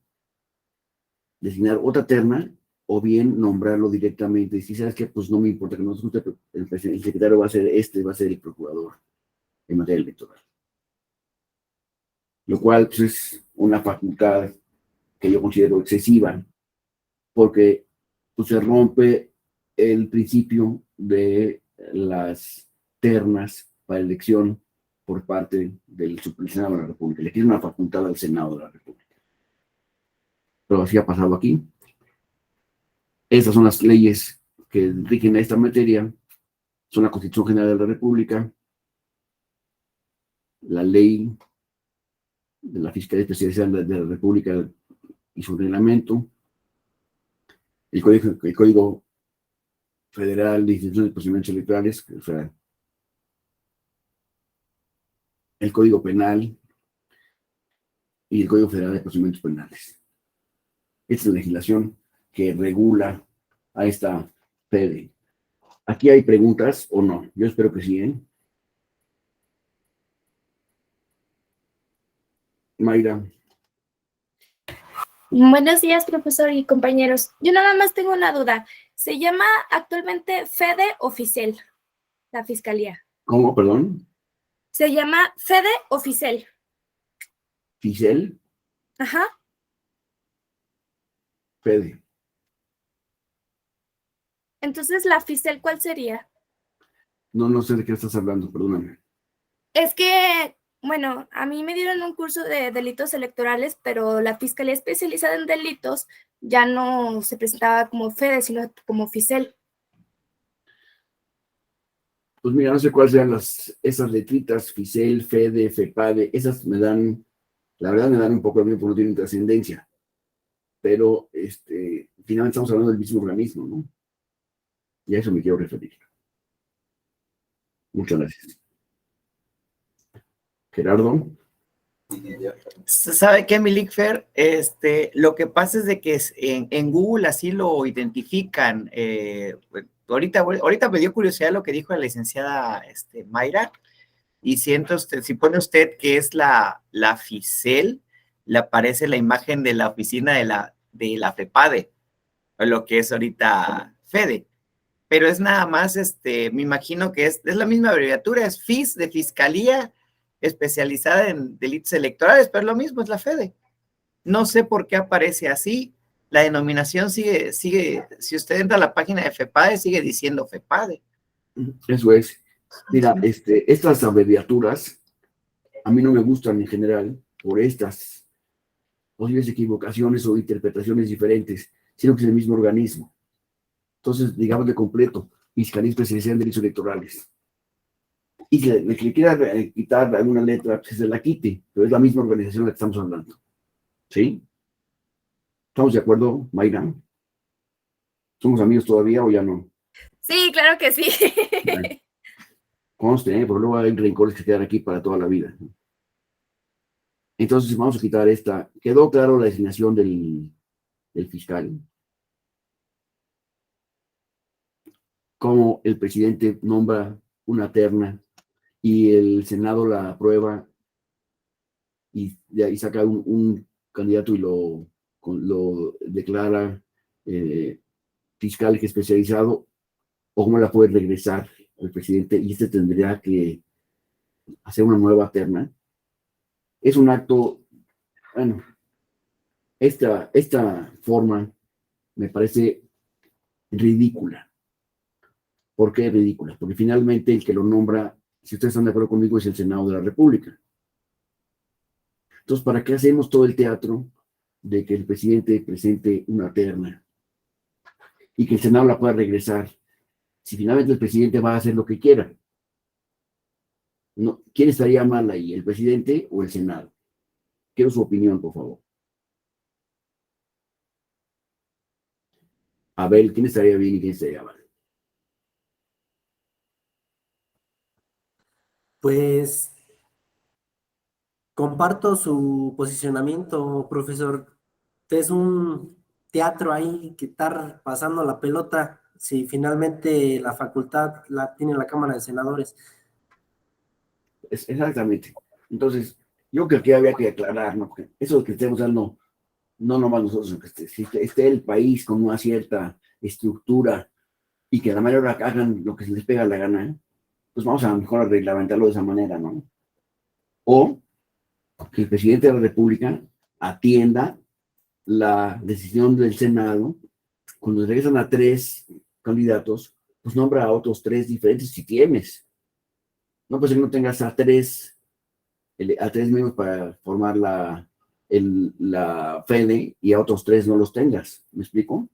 designar otra terna o bien nombrarlo directamente. Y si sabes que, pues no me importa que no nos guste, pero el secretario va a ser el procurador en materia electoral. Lo cual pues, es una facultad que yo considero excesiva, porque pues, se rompe el principio de las ternas para elección por parte del Senado de la República. Le queda una facultad al Senado de la República. pero así ha pasado aquí. Estas son las leyes que rigen esta materia, son la Constitución General de la República, la ley de la Fiscalía Especializada de la República y su reglamento, el Código Federal de Instituciones de Procedimientos Electorales, o sea, el Código Penal y el Código Federal de Procedimientos Penales. Esta es la legislación que regula a esta FEDE. ¿Aquí hay preguntas o no? Yo espero que sí, ¿eh? Mayra. Buenos días, profesor y compañeros. Yo nada más tengo una duda. ¿Se llama actualmente FEDE Oficial, la Fiscalía? ¿Cómo, perdón? Se llama FEDE Oficial. ¿Fisel? Ajá. FEDE. Entonces, ¿la Fisel cuál sería? No sé de qué estás hablando, perdóname. Es que, bueno, a mí me dieron un curso de delitos electorales, pero la Fiscalía especializada en delitos ya no se presentaba como FEDE, sino como Fisel. Pues mira, no sé cuáles sean esas letritas, FISEL, FEDE, FEPADE, esas me dan, la verdad me dan un poco de miedo porque no tienen trascendencia. Pero, finalmente estamos hablando del mismo organismo, ¿no? Y a eso me quiero referir. Muchas gracias. Gerardo. ¿Sabe qué, Milikfer? Lo que pasa es de que en Google así lo identifican. Ahorita me dio curiosidad lo que dijo la licenciada Mayra, y si pone usted que es la FICEL, le aparece la imagen de la oficina de la FEPADE, o lo que es ahorita FEDE. Pero es nada más, me imagino que es la misma abreviatura, es FIS de Fiscalía Especializada en Delitos Electorales, pero lo mismo es la FEDE. No sé por qué aparece así. La denominación sigue, si usted entra a la página de FEPADE, sigue diciendo FEPADE. Eso es. Mira, estas abreviaturas a mí no me gustan en general por estas posibles equivocaciones o interpretaciones diferentes, sino que es el mismo organismo. Entonces, digamos de completo, Fiscalía Especializada en Delitos Electorales. Y si le quiera quitar alguna letra, pues se la quite, pero es la misma organización de la que estamos hablando. ¿Sí? ¿Estamos de acuerdo, Mayra? ¿Somos amigos todavía o ya no? Sí, claro que sí. Bueno, conste, porque luego hay rencores que quedan aquí para toda la vida. Entonces, vamos a quitar esta. ¿Quedó claro la designación del fiscal? Cómo el presidente nombra una terna y el Senado la aprueba y de ahí saca un candidato y lo declara fiscal que especializado, o cómo la puede regresar el presidente y tendría que hacer una nueva terna. Es un acto, bueno, esta forma me parece ridícula. ¿Por qué ridícula? Porque finalmente el que lo nombra, si ustedes están de acuerdo conmigo, es el Senado de la República. Entonces, ¿para qué hacemos todo el teatro de que el presidente presente una terna y que el Senado la pueda regresar? Si finalmente el presidente va a hacer lo que quiera. No, ¿quién estaría mal ahí, el presidente o el Senado? Quiero su opinión, por favor. A ver, ¿quién estaría bien y quién estaría mal? Pues comparto su posicionamiento, profesor. Es un teatro ahí que estar pasando la pelota si finalmente la facultad la tiene la Cámara de Senadores. Exactamente. Entonces, yo creo que había que aclarar, ¿no? Que eso que estemos dando, no nomás nosotros, sino que esté el país con una cierta estructura y que a la mayor hora hagan lo que se les pega la gana, ¿eh? Pues vamos a mejor reglamentarlo de esa manera, ¿no? O que el presidente de la República atienda la decisión del Senado, cuando regresan a 3 candidatos, pues nombra a otros 3 diferentes si tienes. No, pues que no tengas a 3 miembros para formar la FEDE y a otros 3 no los tengas. ¿Me explico?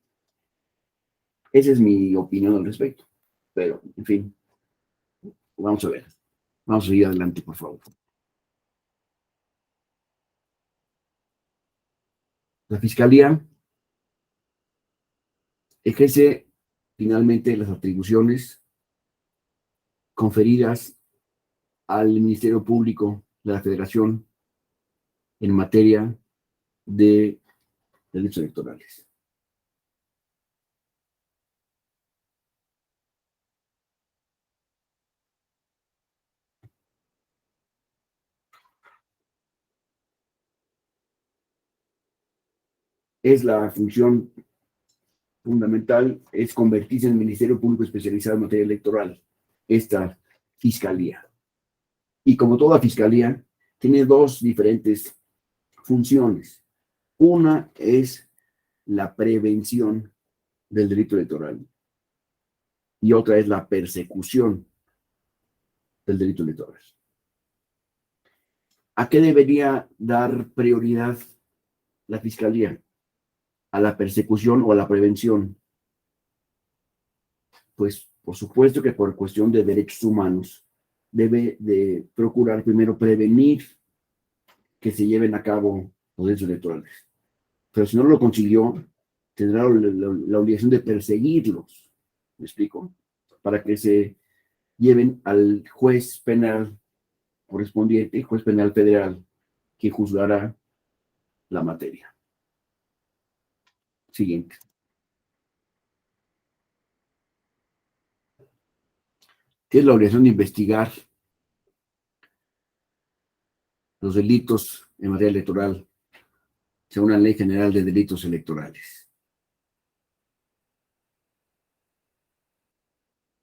Esa es mi opinión al respecto. Pero, en fin, vamos a ver. Vamos a seguir adelante, por favor. La Fiscalía ejerce finalmente las atribuciones conferidas al Ministerio Público de la Federación en materia de delitos electorales. Es la función fundamental, es convertirse en el Ministerio Público especializado en materia electoral, esta Fiscalía. Y como toda Fiscalía, tiene 2 diferentes funciones. Una es la prevención del delito electoral y otra es la persecución del delito electoral. ¿A qué debería dar prioridad la Fiscalía? ¿A la persecución o a la prevención? Pues, por supuesto que por cuestión de derechos humanos, debe de procurar primero prevenir que se lleven a cabo los derechos electorales. Pero si no lo consiguió, tendrá la obligación de perseguirlos, ¿me explico? Para que se lleven al juez penal correspondiente, juez penal federal, que juzgará la materia. Siguiente. Tiene la obligación de investigar los delitos en materia electoral según la Ley General de Delitos Electorales.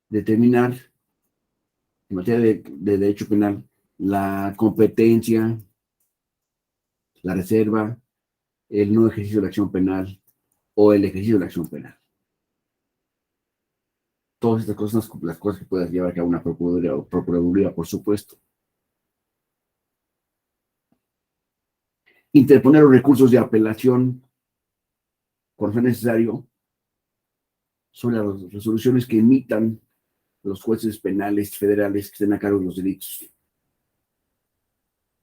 Determinar, en materia de derecho penal, la competencia, la reserva, el no ejercicio de la acción penal o el ejercicio de la acción penal. Todas estas cosas, las cosas que puedas llevar a cabo una procuraduría, por supuesto. Interponer los recursos de apelación cuando sea necesario sobre las resoluciones que emitan los jueces penales federales que estén a cargo de los delitos.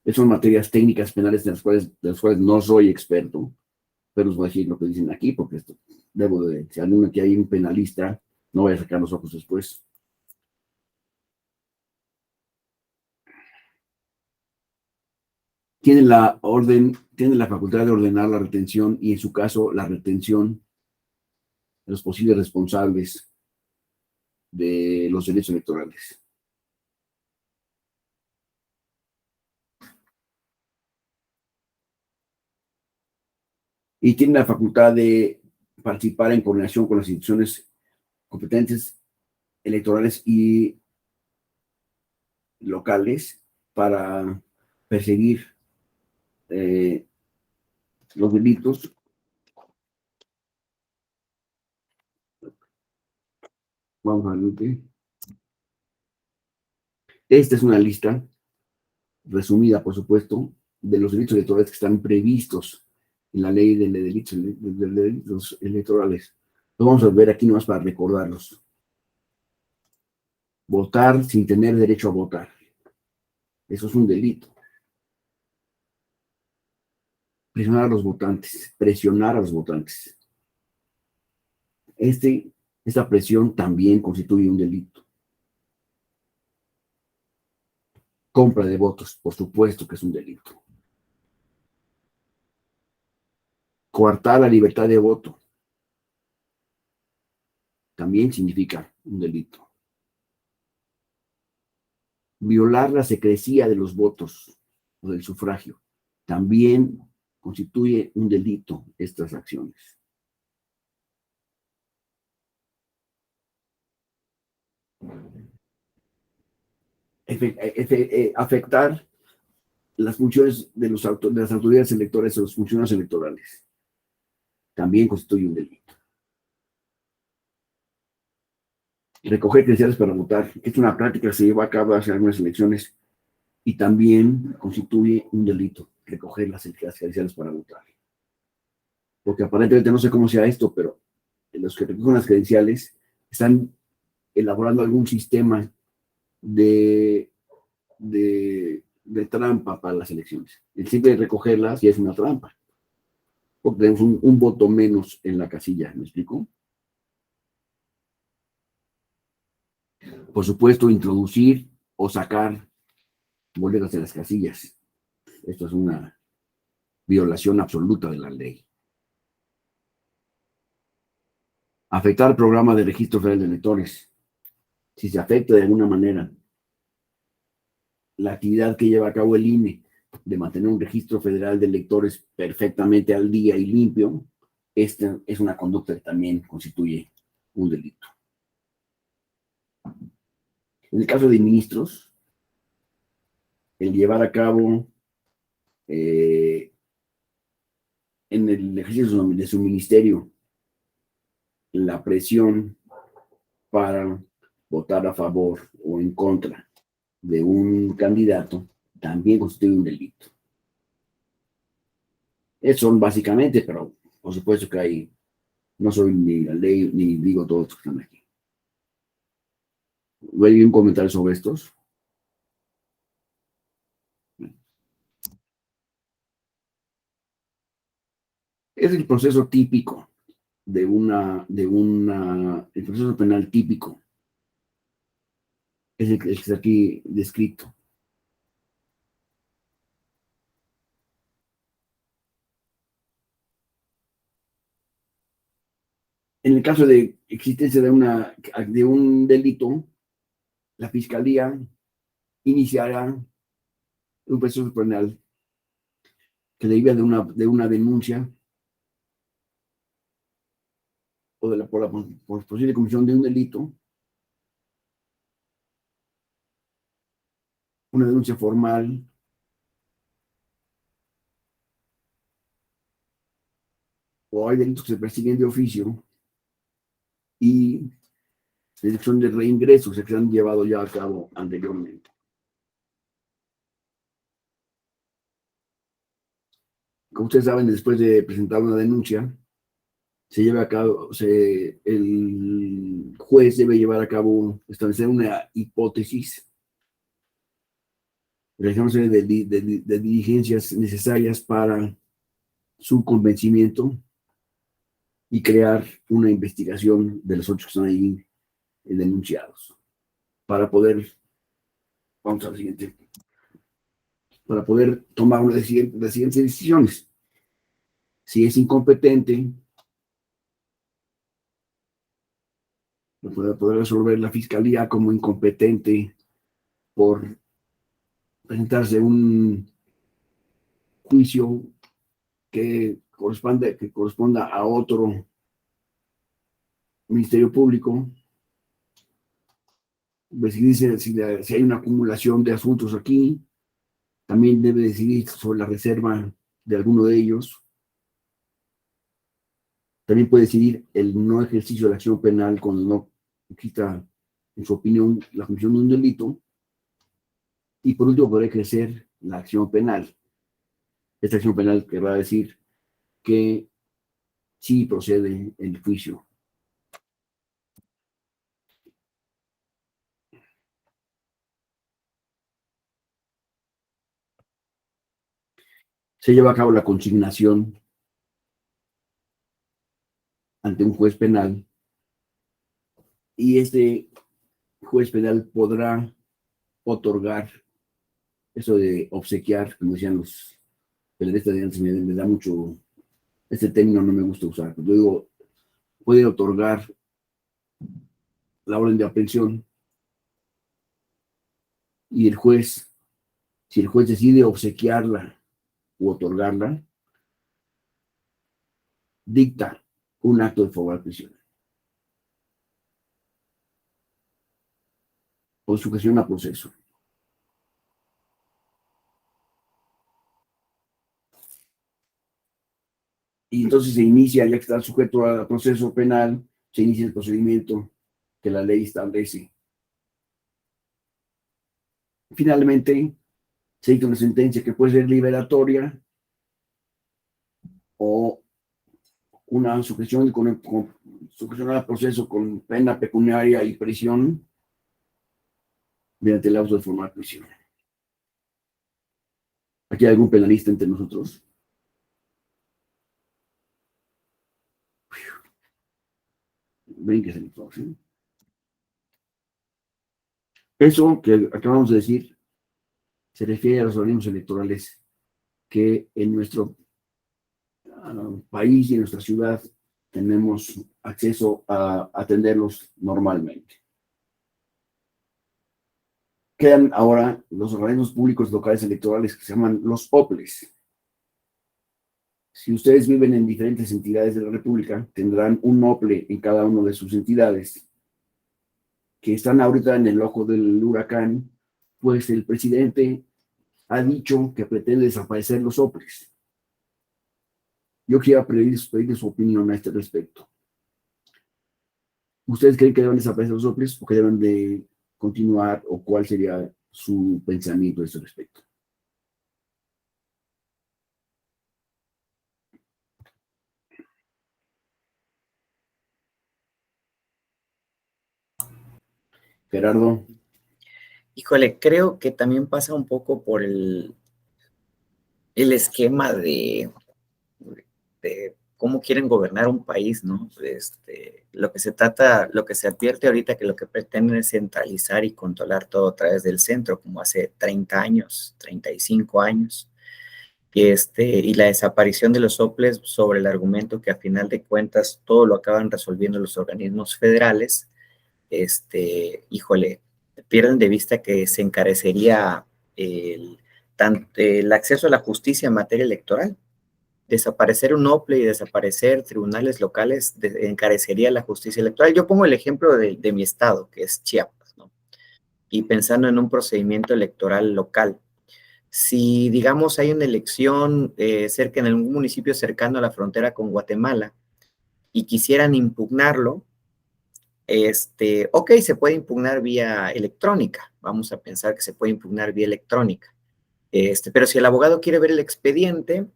Esas son materias técnicas penales de las cuales no soy experto, pero os voy a decir lo que dicen aquí, porque esto debo de, si aquí hay un penalista, no voy a sacar los ojos después. Tiene la facultad de ordenar la retención y, en su caso, la retención de los posibles responsables de los delitos electorales. Y tiene la facultad de participar en coordinación con las instituciones competentes electorales y locales para perseguir los delitos. Vamos a ver. Esta es una lista resumida, por supuesto, de los delitos electorales que están previstos en la ley de delitos electorales. Lo vamos a ver aquí nomás para recordarlos. Votar sin tener derecho a votar. Eso es un delito. Presionar a los votantes. Esta presión también constituye un delito. Compra de votos, por supuesto que es un delito. Coartar la libertad de voto también significa un delito. Violar la secrecía de los votos o del sufragio también constituye un delito estas acciones. Afectar las funciones de las autoridades electorales o las funciones electorales también constituye un delito. Recoger credenciales para votar, que es una práctica que se lleva a cabo hace algunas elecciones y también constituye un delito. recoger las credenciales para votar. Porque aparentemente no sé cómo sea esto, pero los que recogen las credenciales están elaborando algún sistema de trampa para las elecciones. El simple de recogerlas ya es una trampa. Porque tenemos un voto menos en la casilla, ¿me explico? Por supuesto, introducir o sacar boletas de las casillas. Esto es una violación absoluta de la ley. Afectar el programa de registro federal de electores. Si se afecta de alguna manera la actividad que lleva a cabo el INE de mantener un registro federal de electores perfectamente al día y limpio, esta es una conducta que también constituye un delito. En el caso de ministros, el llevar a cabo en el ejercicio de su ministerio la presión para votar a favor o en contra de un candidato también constituye un delito. Esos son básicamente, pero por supuesto que hay, no soy ni la ley ni digo todos los que están aquí. ¿Hay un comentario sobre estos? Es el proceso típico el proceso penal típico. Es el que está aquí descrito. En el caso de existencia de un delito, la Fiscalía iniciará un proceso penal que deriva de una denuncia o por posible comisión de un delito, una denuncia formal, o hay delitos que se persiguen de oficio y dirección de reingresos que se han llevado ya a cabo anteriormente. Como ustedes saben, después de presentar una denuncia, se lleva a cabo, el juez debe llevar a cabo, establecer una hipótesis, realizar una serie de diligencias necesarias para su convencimiento y crear una investigación de los hechos que están ahí denunciados. Para poder, vamos al siguiente, para poder tomar las siguientes decisiones. Si es incompetente, poder resolver la fiscalía como incompetente por presentarse un juicio que corresponda a otro ministerio público, decidir si hay una acumulación de asuntos aquí, también debe decidir sobre la reserva de alguno de ellos. También puede decidir el no ejercicio de la acción penal cuando no exista, en su opinión, la comisión de un delito. Y por último, podrá ejercer la acción penal. Esta acción penal querrá decir que sí procede el juicio. Se lleva a cabo la consignación ante un juez penal y este juez penal podrá otorgar eso de obsequiar, como decían los periodistas de antes, me da mucho, este término no me gusta usar, yo digo, puede otorgar la orden de aprehensión y el juez, si el juez decide obsequiarla u otorgarla, dicta un acto de favor a prisión o sujeción a proceso. Y entonces se inicia, ya que está sujeto al proceso penal, se inicia el procedimiento que la ley establece. Finalmente, se dicta una sentencia que puede ser liberatoria o una sujeción sujeción al proceso con pena pecuniaria y prisión mediante el auto de formar prisión. ¿Aquí hay algún penalista entre nosotros? Brínquese entonces. Eso que acabamos de decir se refiere a los organismos electorales que en nuestro país y en nuestra ciudad tenemos acceso a atenderlos normalmente. Quedan ahora los organismos públicos locales electorales que se llaman los OPLES. Si ustedes viven en diferentes entidades de la República, tendrán un OPLE en cada una de sus entidades, que están ahorita en el ojo del huracán, pues el presidente ha dicho que pretende desaparecer los OPLES. Yo quisiera pedirle su opinión a este respecto. ¿Ustedes creen que deben desaparecer los OPLES o que deben de continuar, o cuál sería su pensamiento a este respecto? Gerardo. Híjole, creo que también pasa un poco por el esquema de cómo quieren gobernar un país, ¿no? Lo que se trata, lo que se advierte ahorita, que lo que pretenden es centralizar y controlar todo a través del centro, como hace 30 años, 35 años. Y la desaparición de los OPLES sobre el argumento que a final de cuentas todo lo acaban resolviendo los organismos federales, híjole, pierden de vista que se encarecería el acceso a la justicia en materia electoral. Desaparecer un OPLE y desaparecer tribunales locales encarecería la justicia electoral. Yo pongo el ejemplo de mi estado, que es Chiapas, ¿no? Y pensando en un procedimiento electoral local, si, digamos, hay una elección cerca en algún municipio cercano a la frontera con Guatemala y quisieran impugnarlo, ok, se puede impugnar vía electrónica. Vamos a pensar que se puede impugnar vía electrónica. Pero si el abogado quiere ver el expediente,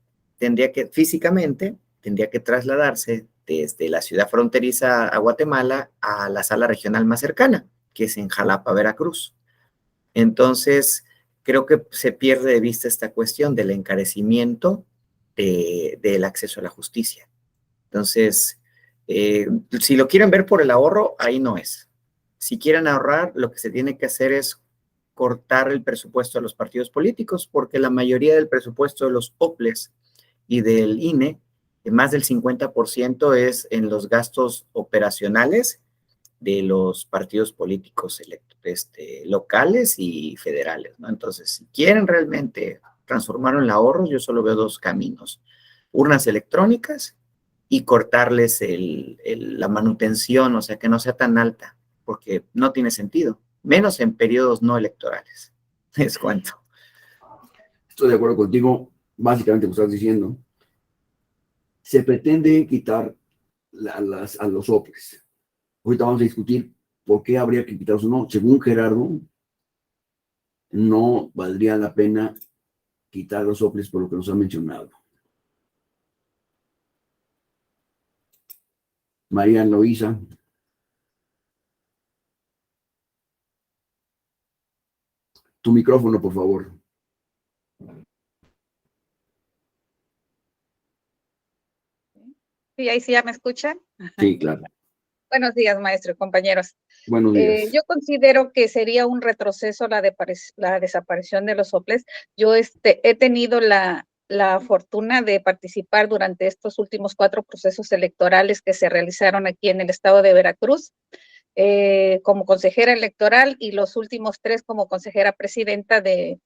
físicamente, tendría que trasladarse desde la ciudad fronteriza a Guatemala a la sala regional más cercana, que es en Jalapa, Veracruz. Entonces, creo que se pierde de vista esta cuestión del encarecimiento del acceso a la justicia. Entonces, si lo quieren ver por el ahorro, ahí no es. Si quieren ahorrar, lo que se tiene que hacer es cortar el presupuesto a los partidos políticos, porque la mayoría del presupuesto de los OPLES y del INE, más del 50% es en los gastos operacionales de los partidos políticos locales y federales, ¿no? Entonces, si quieren realmente transformarlo en ahorros, yo solo veo dos caminos: urnas electrónicas y cortarles la manutención, o sea, que no sea tan alta, porque no tiene sentido, menos en periodos no electorales. Les cuento. Estoy de acuerdo contigo, básicamente lo que estás diciendo. Se pretende quitar a los OPLES. Ahorita vamos a discutir por qué habría que quitarlos o no. Según Gerardo, no valdría la pena quitar los OPLES por lo que nos ha mencionado. María Loíza. Tu micrófono, por favor. Sí, ahí sí ya me escuchan. Sí, claro. Buenos días, maestro y compañeros. Buenos días. Yo considero que sería un retroceso la desaparición de los soples. Yo he tenido la fortuna de participar durante estos últimos 4 procesos electorales que se realizaron aquí en el estado de Veracruz, como consejera electoral, y los últimos 3 como consejera presidenta de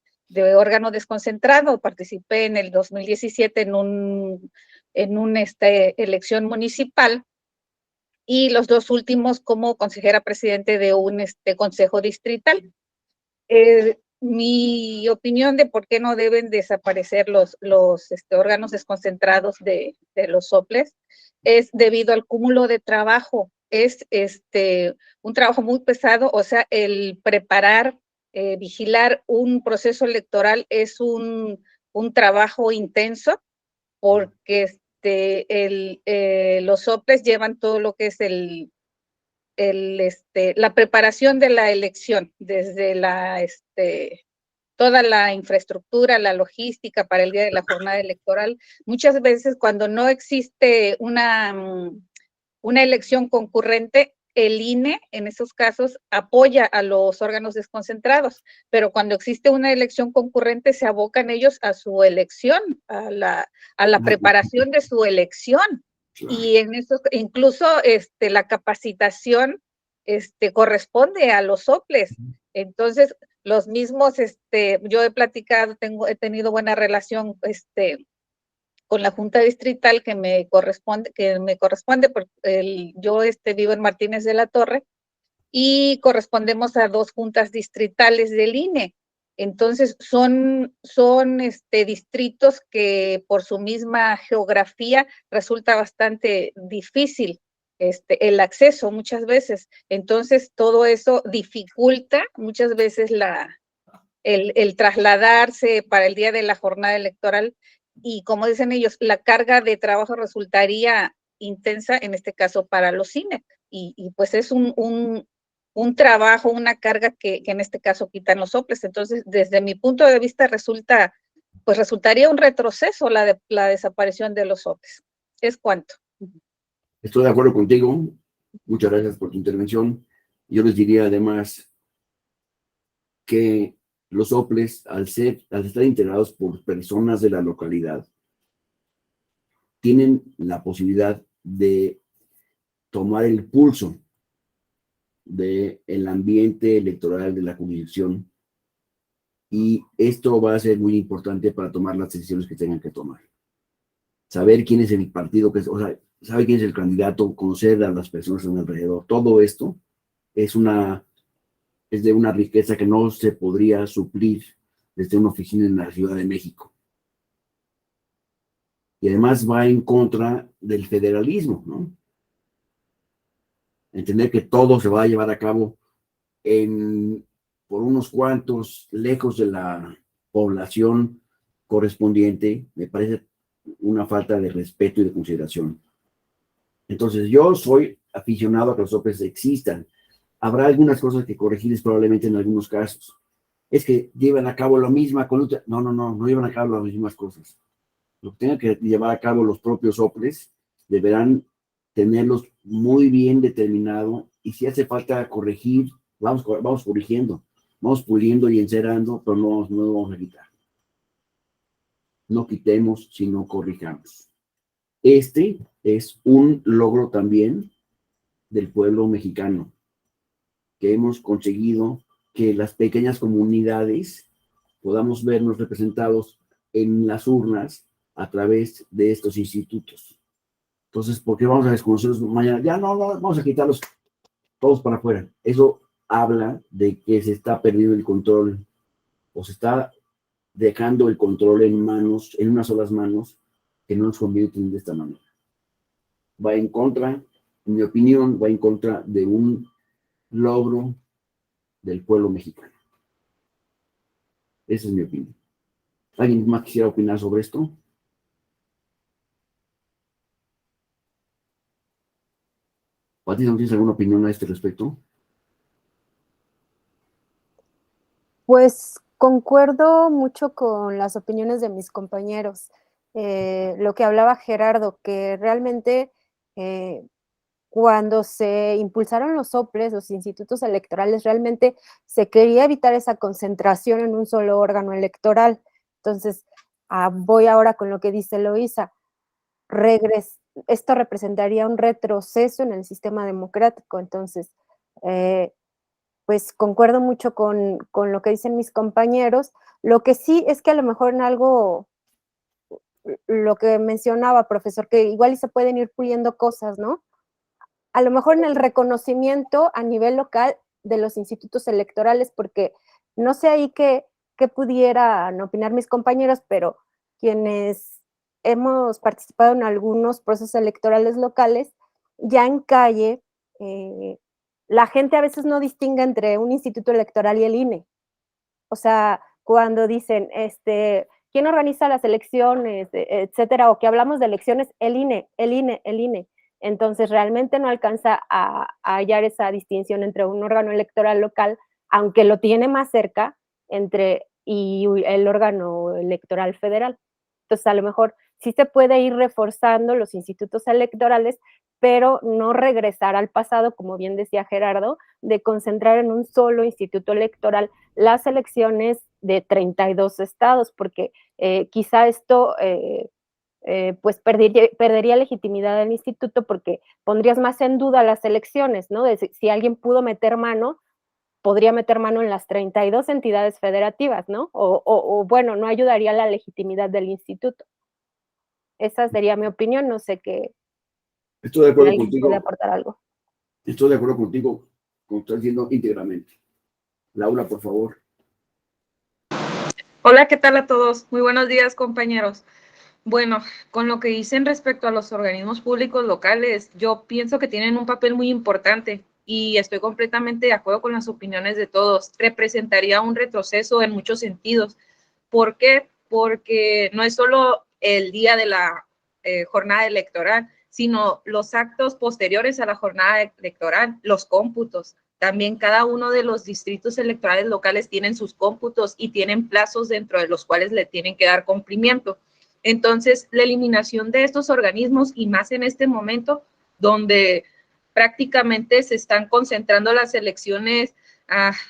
órgano desconcentrado. Participé en el 2017 en una elección municipal, y los 2 últimos como consejera presidente de un consejo distrital. Mi opinión de por qué no deben desaparecer los órganos desconcentrados de los soples es debido al cúmulo de trabajo. Es un trabajo muy pesado, o sea, el preparar vigilar un proceso electoral es un trabajo intenso, porque los soples llevan todo lo que es la preparación de la elección, desde toda la infraestructura, la logística para el día de la jornada electoral. Muchas veces cuando no existe una elección concurrente, el INE en esos casos apoya a los órganos desconcentrados, pero cuando existe una elección concurrente se abocan ellos a su elección, a la preparación de su elección. Y en eso, incluso la capacitación corresponde a los soples. Entonces, los mismos, yo he platicado, he tenido buena relación con la Junta Distrital que me corresponde porque yo vivo en Martínez de la Torre y correspondemos a 2 juntas distritales del INE. Entonces, son distritos que por su misma geografía resulta bastante difícil el acceso muchas veces. Entonces, todo eso dificulta muchas veces el trasladarse para el día de la jornada electoral. Y como dicen ellos, la carga de trabajo resultaría intensa, en este caso para los INE. Y pues es un trabajo, una carga que en este caso quitan los soples. Entonces, desde mi punto de vista, resultaría un retroceso la desaparición de los soples. Es cuanto. Estoy de acuerdo contigo. Muchas gracias por tu intervención. Yo les diría además que los soples, al estar integrados por personas de la localidad, tienen la posibilidad de tomar el pulso del ambiente electoral de la jurisdicción, y esto va a ser muy importante para tomar las decisiones que tengan que tomar. Saber quién es el partido, saber quién es el candidato, conocer a las personas en alrededor, todo esto es de una riqueza que no se podría suplir desde una oficina en la Ciudad de México. Y además va en contra del federalismo, ¿no? Entender que todo se va a llevar a cabo por unos cuantos, lejos de la población correspondiente, me parece una falta de respeto y de consideración. Entonces, yo soy aficionado a que los soples existan. Habrá algunas cosas que corregir probablemente en algunos casos. Es que llevan a cabo la misma conducta. No llevan a cabo las mismas cosas. Lo que tengan que llevar a cabo los propios soples deberán tenerlos muy bien determinado, y si hace falta corregir, vamos corrigiendo, vamos puliendo y encerando, pero no vamos a quitar. No quitemos, sino corrijamos. Este es un logro también del pueblo mexicano, que hemos conseguido que las pequeñas comunidades podamos vernos representados en las urnas a través de estos institutos. Entonces, ¿por qué vamos a desconocerlos mañana? Ya no, vamos a quitarlos todos para afuera. Eso habla de que se está perdiendo el control, o se está dejando el control en unas solas manos, que no nos conviene tener de esta manera. Va en contra, en mi opinión, va en contra de un logro del pueblo mexicano. Esa es mi opinión. ¿Alguien más quisiera opinar sobre esto? Patricia, ¿no tienes alguna opinión a este respecto? Pues concuerdo mucho con las opiniones de mis compañeros. Lo que hablaba Gerardo, que realmente cuando se impulsaron los soples, los institutos electorales, realmente se quería evitar esa concentración en un solo órgano electoral. Entonces, voy ahora con lo que dice Eloísa. Esto representaría un retroceso en el sistema democrático. Entonces, pues concuerdo mucho con lo que dicen mis compañeros. Lo que sí es que a lo mejor en algo, lo que mencionaba, profesor, que igual y se pueden ir puliendo cosas, ¿no? A lo mejor en el reconocimiento a nivel local de los institutos electorales, porque no sé ahí qué pudieran opinar mis compañeros, pero quienes hemos participado en algunos procesos electorales locales, ya en calle, la gente a veces no distingue entre un instituto electoral y el INE. O sea, cuando dicen, ¿quién organiza las elecciones, etcétera? O que hablamos de elecciones, el INE, el INE, el INE. Entonces, realmente no alcanza a hallar esa distinción entre un órgano electoral local, aunque lo tiene más cerca, y el órgano electoral federal. Entonces, a lo mejor sí se puede ir reforzando los institutos electorales, pero no regresar al pasado, como bien decía Gerardo, de concentrar en un solo instituto electoral las elecciones de 32 estados, porque quizá esto pues perdería legitimidad del instituto, porque pondrías más en duda las elecciones, ¿no? Si alguien pudo meter mano, podría meter mano en las 32 entidades federativas, ¿no? O bueno, no ayudaría a la legitimidad del instituto. Esa sería mi opinión, no sé qué. Estoy de acuerdo ¿Alguien contigo. puede aportar algo? Estoy de acuerdo contigo, como estás diciendo, íntegramente. Laura, por favor. Hola, ¿qué tal a todos? Muy buenos días, compañeros. Bueno, con lo que dicen respecto a los organismos públicos locales, yo pienso que tienen un papel muy importante y estoy completamente de acuerdo con las opiniones de todos. Representaría un retroceso en muchos sentidos. ¿Por qué? Porque no es solo el día de la jornada electoral, sino los actos posteriores a la jornada electoral, los cómputos. También cada uno de los distritos electorales locales tienen sus cómputos y tienen plazos dentro de los cuales le tienen que dar cumplimiento. Entonces, la eliminación de estos organismos, y más en este momento donde prácticamente se están concentrando las elecciones,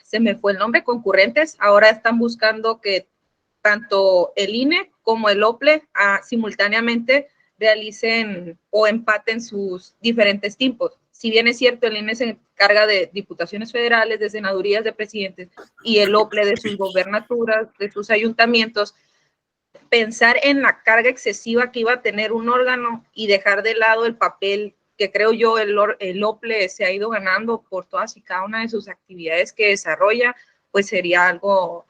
se me fue el nombre, concurrentes, ahora están buscando que tanto el INE como el OPLE simultáneamente realicen o empaten sus diferentes tiempos. Si bien es cierto, el INE se encarga de diputaciones federales, de senadurías, de presidentes, y el OPLE de sus gobernaturas, de sus ayuntamientos, pensar en la carga excesiva que iba a tener un órgano y dejar de lado el papel que creo yo el OPLE se ha ido ganando por todas y cada una de sus actividades que desarrolla, pues sería algo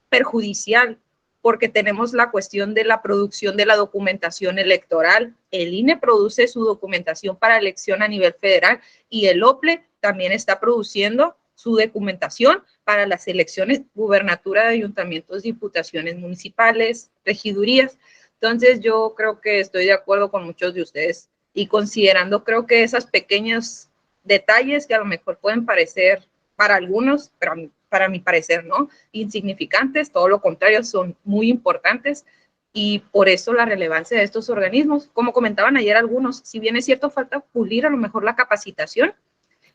perjudicial, porque tenemos la cuestión de la producción de la documentación electoral. El INE produce su documentación para elección a nivel federal y el OPLE también está produciendo su documentación para las elecciones, gubernatura de ayuntamientos, diputaciones municipales, regidurías. Entonces yo creo que estoy de acuerdo con muchos de ustedes y considerando creo que esos pequeños detalles que a lo mejor pueden parecer para algunos, pero para mi parecer no, insignificantes, todo lo contrario, son muy importantes y por eso la relevancia de estos organismos. Como comentaban ayer algunos, si bien es cierto, falta pulir a lo mejor la capacitación,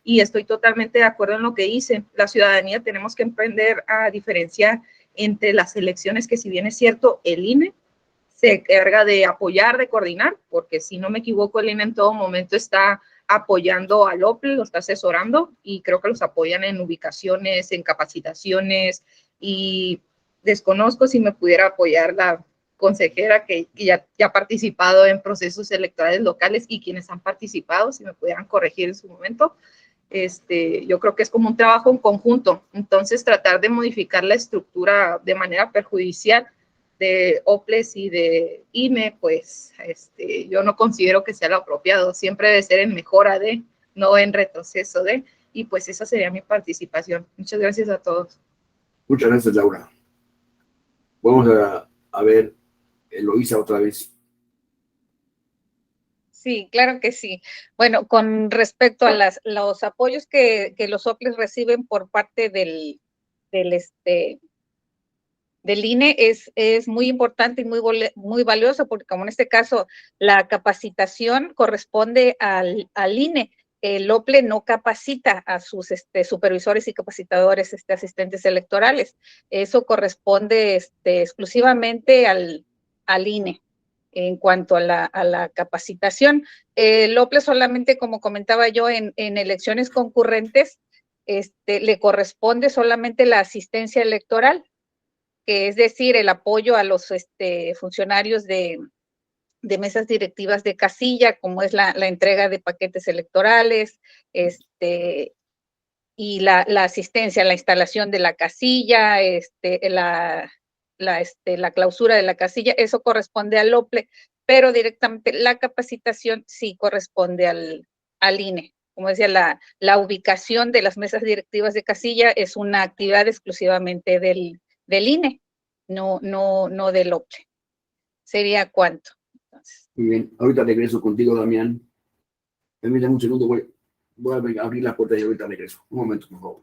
y estoy totalmente de acuerdo en lo que dice. La ciudadanía tenemos que aprender a diferenciar entre las elecciones, que si bien es cierto, el INE se encarga de apoyar, de coordinar, porque si no me equivoco, el INE en todo momento está apoyando al OPLE, lo está asesorando y creo que los apoyan en ubicaciones, en capacitaciones, y desconozco si me pudiera apoyar la consejera que ya ha participado en procesos electorales locales y quienes han participado, si me pudieran corregir en su momento. Yo creo que es como un trabajo en conjunto, entonces tratar de modificar la estructura de manera perjudicial de OPLES y de INE, pues yo no considero que sea lo apropiado, siempre debe ser en mejora de, no en retroceso de, y pues esa sería mi participación. Muchas gracias a todos. Muchas gracias, Laura. Vamos a ver Eloísa otra vez. Sí, claro que sí. Bueno, con respecto a los apoyos que los OPLES reciben por parte del INE es muy importante y muy valioso, porque como en este caso la capacitación corresponde al INE. El OPLE no capacita a sus supervisores y capacitadores, asistentes electorales. Eso corresponde exclusivamente al INE. En cuanto a la capacitación, el OPLE solamente, como comentaba yo, en elecciones concurrentes, le corresponde solamente la asistencia electoral, que es decir, el apoyo a los funcionarios de mesas directivas de casilla, como es la entrega de paquetes electorales, y la asistencia a la instalación de la casilla, la clausura de la casilla, eso corresponde al OPLE, pero directamente la capacitación sí corresponde al INE. como decía, la ubicación de las mesas directivas de casilla es una actividad exclusivamente del INE, no del OPLE. ¿Sería cuánto? Entonces, Muy bien, ahorita regreso contigo, Damián. Permítame un segundo, voy a abrir la puerta y ahorita regreso. Un momento, por favor.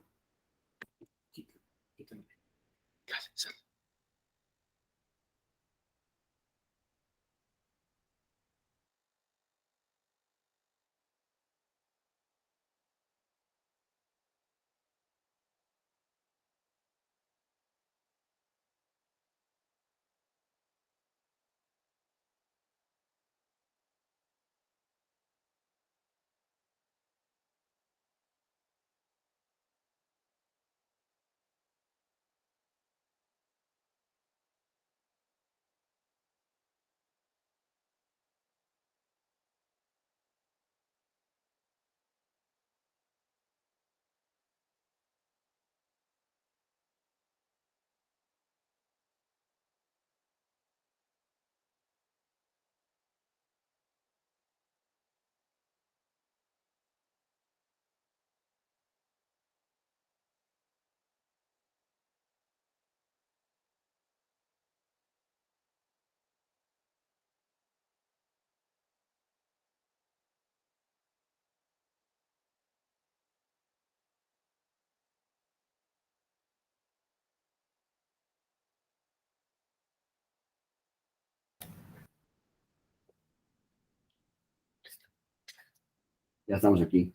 Ya estamos aquí.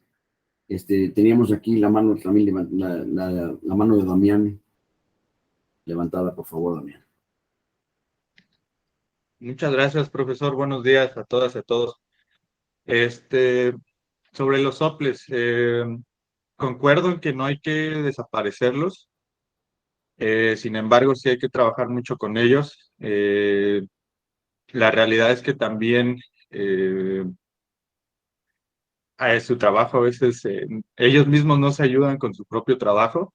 Teníamos aquí la mano también, la mano de Damián levantada, por favor, Damián. Muchas gracias, profesor. Buenos días a todas y a todos. Sobre los soples, concuerdo en que no hay que desaparecerlos. Sin embargo, sí hay que trabajar mucho con ellos. La realidad es que también a su trabajo a veces ellos mismos no se ayudan con su propio trabajo.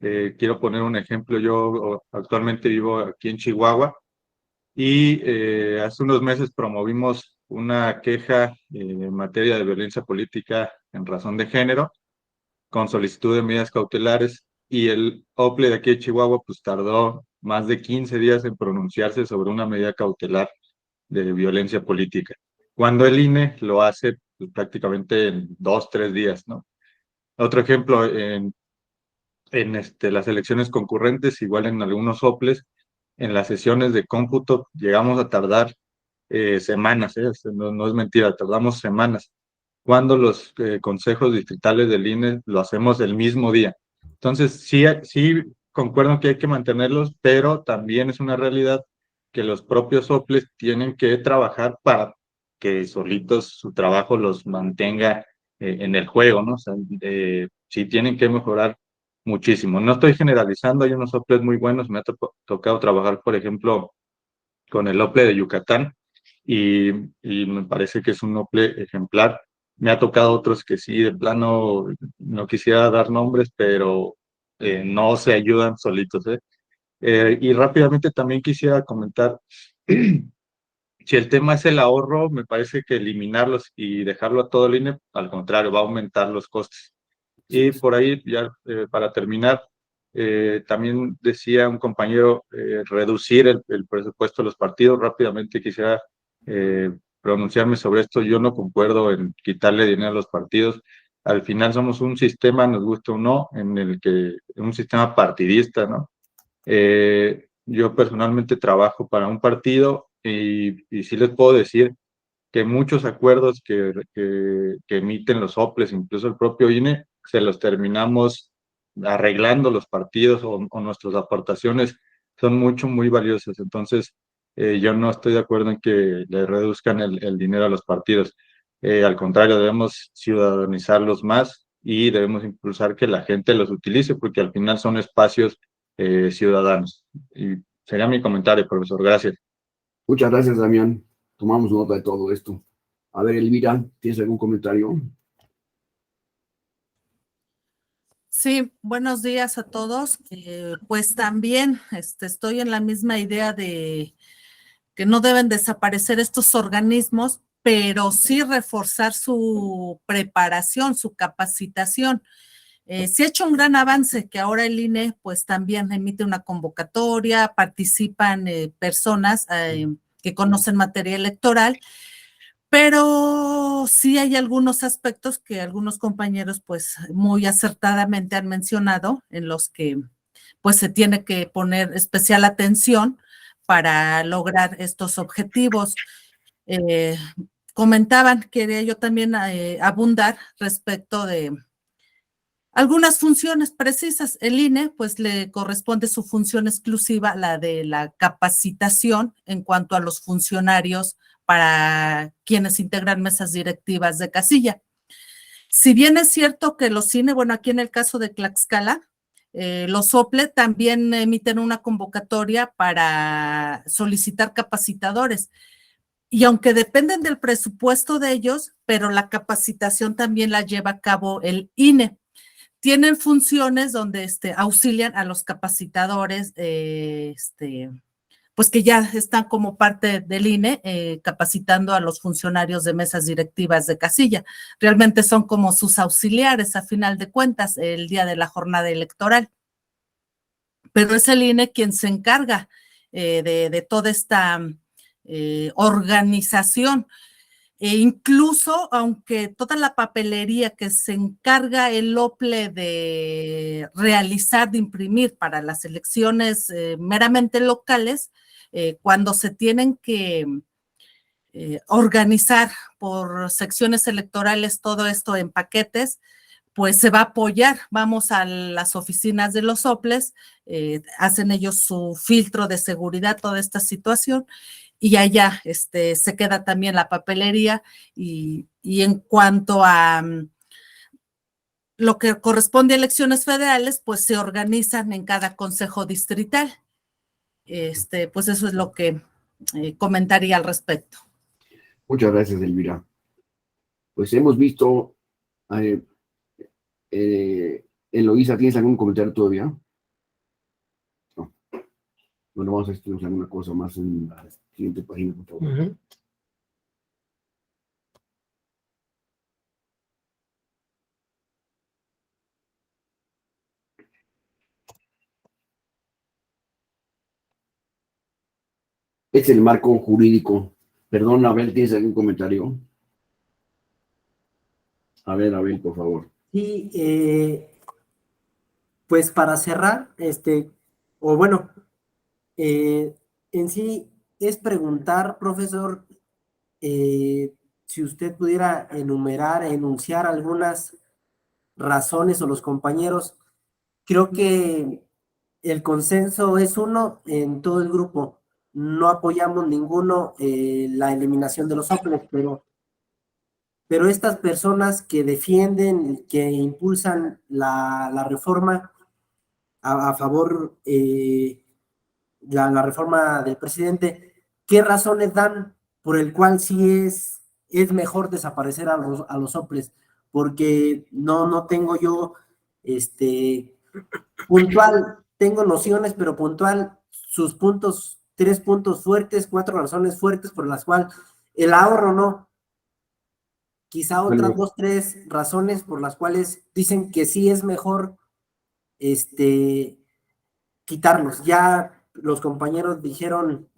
Quiero poner un ejemplo. Yo actualmente vivo aquí en Chihuahua y hace unos meses promovimos una queja en materia de violencia política en razón de género con solicitud de medidas cautelares y el OPLE de aquí de Chihuahua pues tardó más de 15 días en pronunciarse sobre una medida cautelar de violencia política, cuando el INE lo hace pues, prácticamente en 2, 3 días, ¿no? Otro ejemplo, en las elecciones concurrentes, igual en algunos OPLES, en las sesiones de cómputo llegamos a tardar semanas, no es mentira, tardamos semanas, cuando los consejos distritales del INE lo hacemos el mismo día. Entonces, sí concuerdo que hay que mantenerlos, pero también es una realidad que los propios OPLES tienen que trabajar para que solitos su trabajo los mantenga en el juego, ¿no? O sea, sí tienen que mejorar muchísimo. No estoy generalizando, hay unos OPLES muy buenos, me ha tocado trabajar, por ejemplo, con el OPLE de Yucatán y me parece que es un OPLE ejemplar. Me ha tocado otros que sí, de plano, no quisiera dar nombres, pero no se ayudan solitos, ¿eh? Y rápidamente también quisiera comentar, si el tema es el ahorro, me parece que eliminarlos y dejarlo a todo el INE, al contrario, va a aumentar los costes. Y por ahí, ya para terminar, también decía un compañero reducir el presupuesto de los partidos. Rápidamente quisiera pronunciarme sobre esto. Yo no concuerdo en quitarle dinero a los partidos. Al final somos un sistema, nos gusta o no, en el que un sistema partidista, ¿no? Yo personalmente trabajo para un partido y sí les puedo decir que muchos acuerdos que emiten los OPLES, incluso el propio INE, se los terminamos arreglando los partidos o nuestras aportaciones son muy valiosas. Entonces, yo no estoy de acuerdo en que le reduzcan el dinero a los partidos. Al contrario, debemos ciudadanizarlos más y debemos impulsar que la gente los utilice porque al final son espacios ciudadanos. Y sería mi comentario, profesor. Gracias. Muchas gracias, Damián. Tomamos nota de todo esto. A ver, Elvira, ¿tienes algún comentario? Sí, buenos días a todos. Pues también estoy en la misma idea de que no deben desaparecer estos organismos, pero sí reforzar su preparación, su capacitación. Se ha hecho un gran avance que ahora el INE pues también emite una convocatoria, participan personas que conocen materia electoral, pero sí hay algunos aspectos que algunos compañeros pues muy acertadamente han mencionado en los que pues se tiene que poner especial atención para lograr estos objetivos. Comentaban, quería yo también abundar respecto de algunas funciones precisas. El INE, pues le corresponde su función exclusiva, la de la capacitación en cuanto a los funcionarios para quienes integran mesas directivas de casilla. Si bien es cierto que los INE, bueno, aquí en el caso de Tlaxcala, los OPLE también emiten una convocatoria para solicitar capacitadores. Y aunque dependen del presupuesto de ellos, pero la capacitación también la lleva a cabo el INE. Tienen funciones donde auxilian a los capacitadores, pues que ya están como parte del INE, capacitando a los funcionarios de mesas directivas de casilla. Realmente son como sus auxiliares, a final de cuentas, el día de la jornada electoral. Pero es el INE quien se encarga de toda esta organización. E incluso, aunque toda la papelería que se encarga el OPLE de realizar, de imprimir para las elecciones meramente locales, cuando se tienen que organizar por secciones electorales todo esto en paquetes, pues se va a apoyar. Vamos a las oficinas de los OPLES, hacen ellos su filtro de seguridad, toda esta situación, y allá se queda también la papelería y en cuanto a lo que corresponde a elecciones federales, pues se organizan en cada consejo distrital. Pues eso es lo que comentaría al respecto. Muchas gracias, Elvira. Pues hemos visto, Eloísa, ¿tienes algún comentario todavía? No. Bueno, vamos a estudiar alguna cosa más en la siguiente página, por favor. Es el marco jurídico. Perdón, Abel, ¿tienes algún comentario? A ver, Abel, por favor. Sí, pues para cerrar, o bueno, en sí es preguntar, profesor, si usted pudiera enumerar, enunciar algunas razones o los compañeros, creo que el consenso es uno en todo el grupo. No apoyamos ninguno la eliminación de los OPLES, pero estas personas que defienden, que impulsan la reforma a favor, la reforma del presidente, ¿qué razones dan por el cual sí es mejor desaparecer a los OPLES? Porque no tengo yo puntual, tengo nociones, pero puntual, sus puntos, 3 puntos fuertes, 4 razones fuertes por las cuales el ahorro no. Quizá otras 2, 3 razones por las cuales dicen que sí es mejor quitarlos. Ya los compañeros dijeron,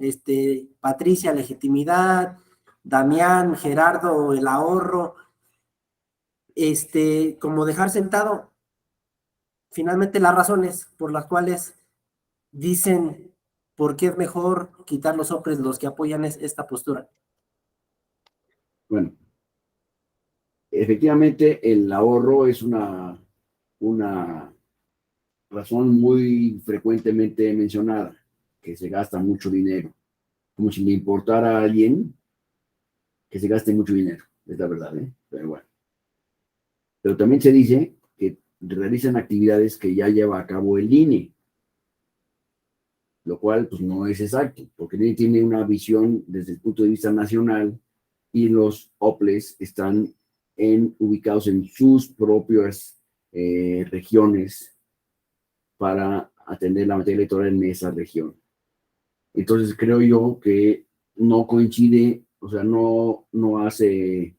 Patricia, legitimidad, Damián, Gerardo, el ahorro, como dejar sentado finalmente las razones por las cuales dicen por qué es mejor quitar los OPLES, los que apoyan esta postura. Bueno, efectivamente el ahorro es una razón muy frecuentemente mencionada, que se gasta mucho dinero, como si le importara a alguien que se gaste mucho dinero, es la verdad, pero bueno. Pero también se dice que realizan actividades que ya lleva a cabo el INE, lo cual pues no es exacto, porque el INE tiene una visión desde el punto de vista nacional y los OPLES están ubicados en sus propias regiones para atender la materia electoral en esa región. Entonces creo yo que no coincide o sea, no hace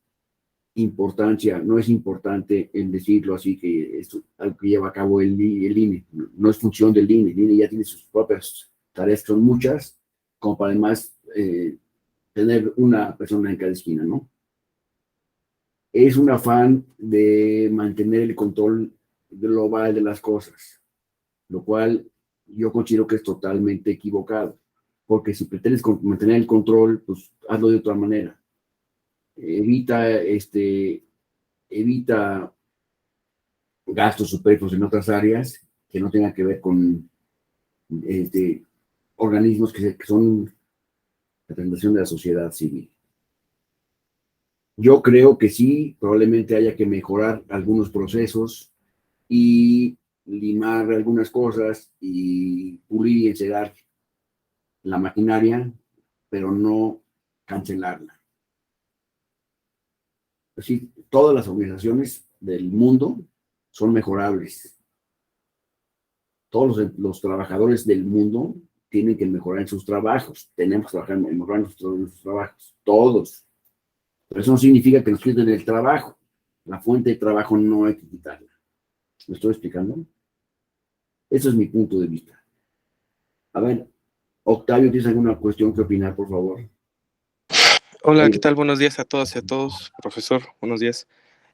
importancia, no es importante en decirlo así, que es algo que lleva a cabo el INE, no es función del INE, el INE ya tiene sus propias tareas, que son muchas, como para además tener una persona en cada esquina, ¿no? Es un afán de mantener el control global de las cosas, lo cual yo considero que es totalmente equivocado, porque si pretendes mantener el control, pues hazlo de otra manera. Evita gastos superfluos en otras áreas que no tengan que ver con organismos que son representación de la sociedad civil. Yo creo que sí, probablemente haya que mejorar algunos procesos y limar algunas cosas y pulir y encerar la maquinaria, pero no cancelarla. Así, todas las organizaciones del mundo son mejorables. Todos los trabajadores del mundo tienen que mejorar en sus trabajos. Tenemos que mejorar en nuestros trabajos. Todos. Pero eso no significa que nos quiten el trabajo. La fuente de trabajo no hay que quitarla. ¿Me estoy explicando? Ese es mi punto de vista. A ver, Octavio, ¿tienes alguna cuestión que opinar, por favor? Hola, ¿qué tal? Buenos días a todas y a todos, profesor. Buenos días.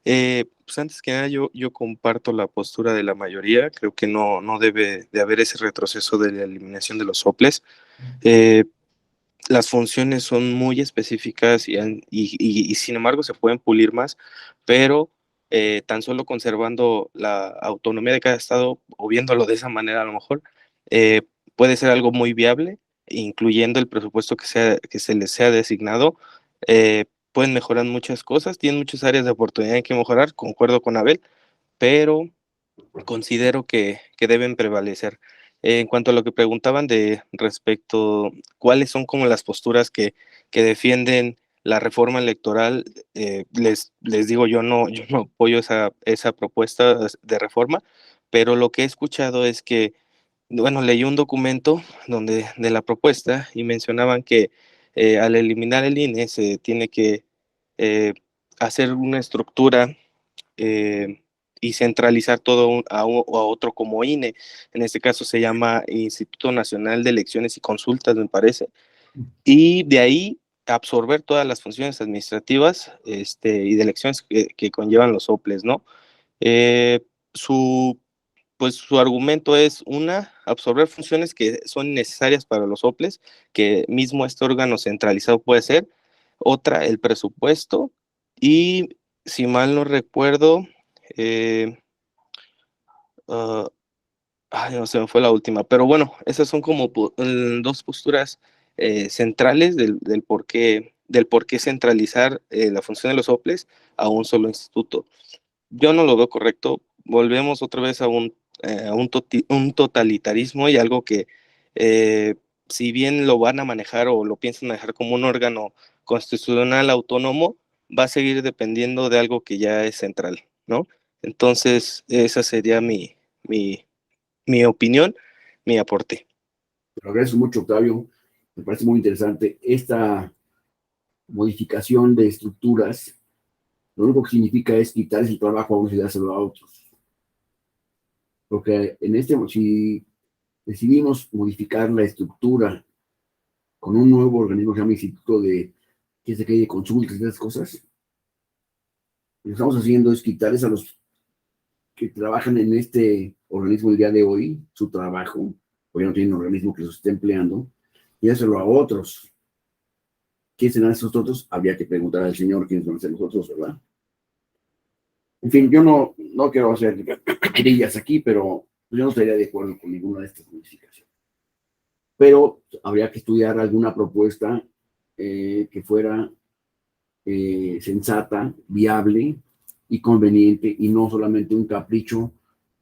Pues antes que nada, yo comparto la postura de la mayoría. Creo que no debe de haber ese retroceso de la eliminación de los soples. Las funciones son muy específicas y sin embargo se pueden pulir más, pero tan solo conservando la autonomía de cada estado o viéndolo de esa manera a lo mejor, puede ser algo muy viable, incluyendo el presupuesto que se les sea designado. Pueden mejorar muchas cosas, tienen muchas áreas de oportunidad que mejorar, concuerdo con Abel, pero considero que deben prevalecer. En cuanto a lo que preguntaban de respecto, cuáles son como las posturas que defienden la reforma electoral, les digo, yo no apoyo esa propuesta de reforma, pero lo que he escuchado es que, bueno, leí un documento de la propuesta y mencionaban que al eliminar el INE se tiene que hacer una estructura y centralizar todo a otro como INE. En este caso se llama Instituto Nacional de Elecciones y Consultas, me parece, y de ahí absorber todas las funciones administrativas y de elecciones que conllevan los soples, ¿no? Su argumento es, absorber funciones que son necesarias para los soples, que mismo este órgano centralizado puede ser. Otra, el presupuesto, y si mal no recuerdo, no se me fue la última, pero bueno, esas son como dos posturas centrales del por qué centralizar la función de los soples a un solo instituto. Yo no lo veo correcto. Volvemos otra vez a un totalitarismo y algo que si bien lo van a manejar o lo piensan manejar como un órgano constitucional autónomo, va a seguir dependiendo de algo que ya es central, ¿no? Entonces, esa sería mi opinión, mi aporte. Te agradezco mucho, Octavio. Me parece muy interesante. Esta modificación de estructuras, lo único que significa es quitar el trabajo a unos y dárselo a otros. Porque si decidimos modificar la estructura con un nuevo organismo que se llama Instituto de Consultas y esas cosas, lo que estamos haciendo es quitarles a los que trabajan en este organismo el día de hoy su trabajo, porque no tienen un organismo que los esté empleando, y dárselo a otros. ¿Quiénes serán esos otros? Habría que preguntar al señor quiénes van a ser los otros, ¿verdad? En fin, yo no quiero hacer querellas aquí, pero yo no estaría de acuerdo con ninguna de estas modificaciones. Pero habría que estudiar alguna propuesta que fuera sensata, viable y conveniente, y no solamente un capricho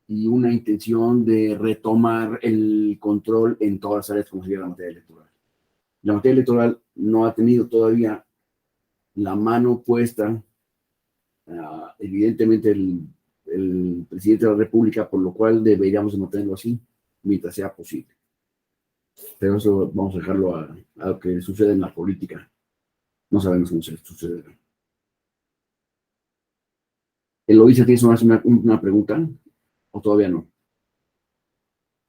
y una intención de retomar el control en todas las áreas como sería la materia electoral. La materia electoral no ha tenido todavía la mano puesta, evidentemente el presidente de la República, por lo cual deberíamos mantenerlo así mientras sea posible. Pero eso vamos a dejarlo a lo que sucede en la política. No sabemos cómo se sucederá. Eloísa, ¿tienes una pregunta? ¿O todavía no?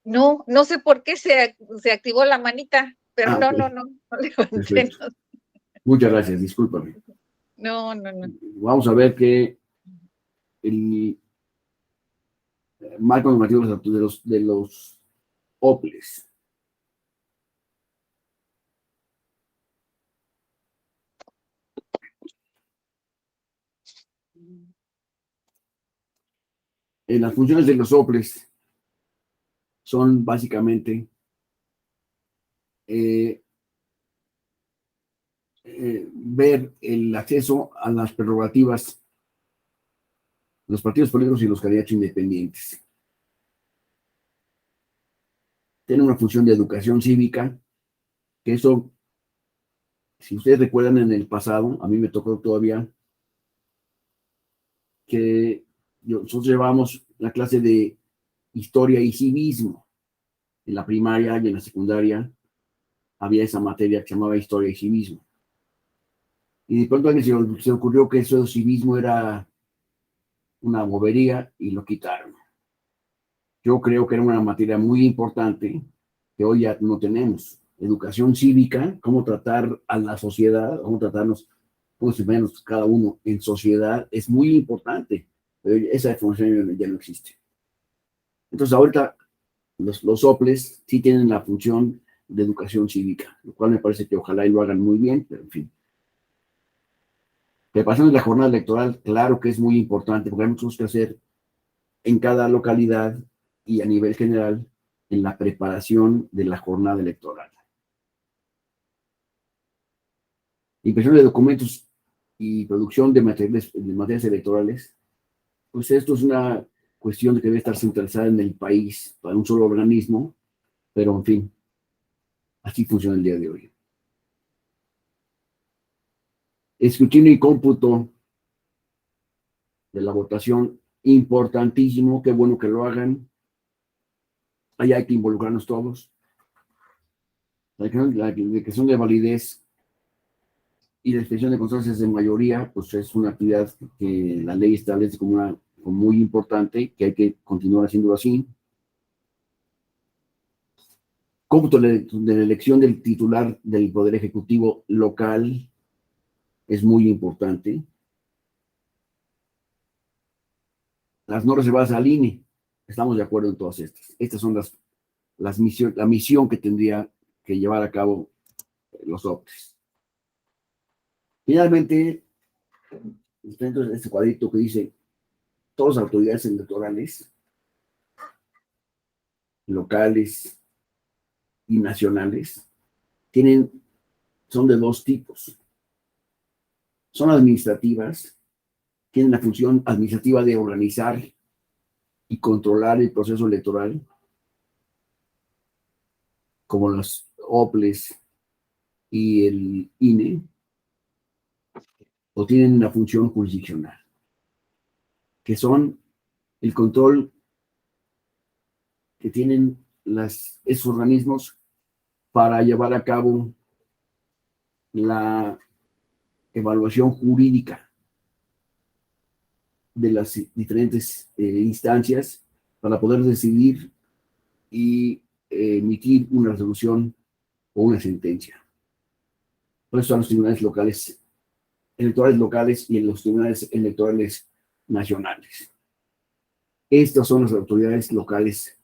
No, no sé por qué se activó la manita, pero Ok, no levanté, perfecto. no. Muchas gracias, discúlpame. No. Vamos a ver que el marco normativo de los OPLES. Las funciones de los OPLES son básicamente ver el acceso a las prerrogativas de los partidos políticos y los candidatos independientes. Tiene una función de educación cívica, que eso, si ustedes recuerdan en el pasado, a mí me tocó todavía que nosotros llevamos la clase de historia y civismo. En la primaria y en la secundaria había esa materia que se llamaba historia y civismo. Y de pronto a alguien se ocurrió que eso de civismo era una bobería y lo quitaron. Yo creo que era una materia muy importante que hoy ya no tenemos. Educación cívica, cómo tratar a la sociedad, cómo tratarnos, cómo se menos cada uno en sociedad, es muy importante. Pero esa función ya no existe. Entonces ahorita los OPLES sí tienen la función de educación cívica, lo cual me parece que ojalá y lo hagan muy bien, pero en fin. Preparación de la jornada electoral, claro que es muy importante, porque hay muchas cosas que hacer en cada localidad y a nivel general en la preparación de la jornada electoral. Impresión de documentos y producción de materiales electorales, pues esto es una cuestión que debe estar centralizada en el país para un solo organismo, pero en fin, así funciona el día de hoy. Escrutinio y cómputo de la votación, importantísimo, qué bueno que lo hagan. Ahí hay que involucrarnos todos. La declaración de validez y la expresión de constancias de mayoría, pues es una actividad que la ley establece como muy importante, que hay que continuar haciéndolo así. Cómputo de la elección del titular del Poder Ejecutivo local es muy importante. Las no reservadas al INE, estamos de acuerdo en todas estas. Estas son la misión que tendría que llevar a cabo los OPLES. Finalmente, dentro de este cuadrito que dice todas las autoridades electorales, locales y nacionales, son de dos tipos. Son administrativas, tienen la función administrativa de organizar y controlar el proceso electoral, como los OPLES y el INE, o tienen una función jurisdiccional, que son el control que tienen esos organismos para llevar a cabo la evaluación jurídica de las diferentes instancias para poder decidir y emitir una resolución o una sentencia. Por eso están los tribunales electorales locales y en los tribunales electorales nacionales. Estas son las autoridades locales,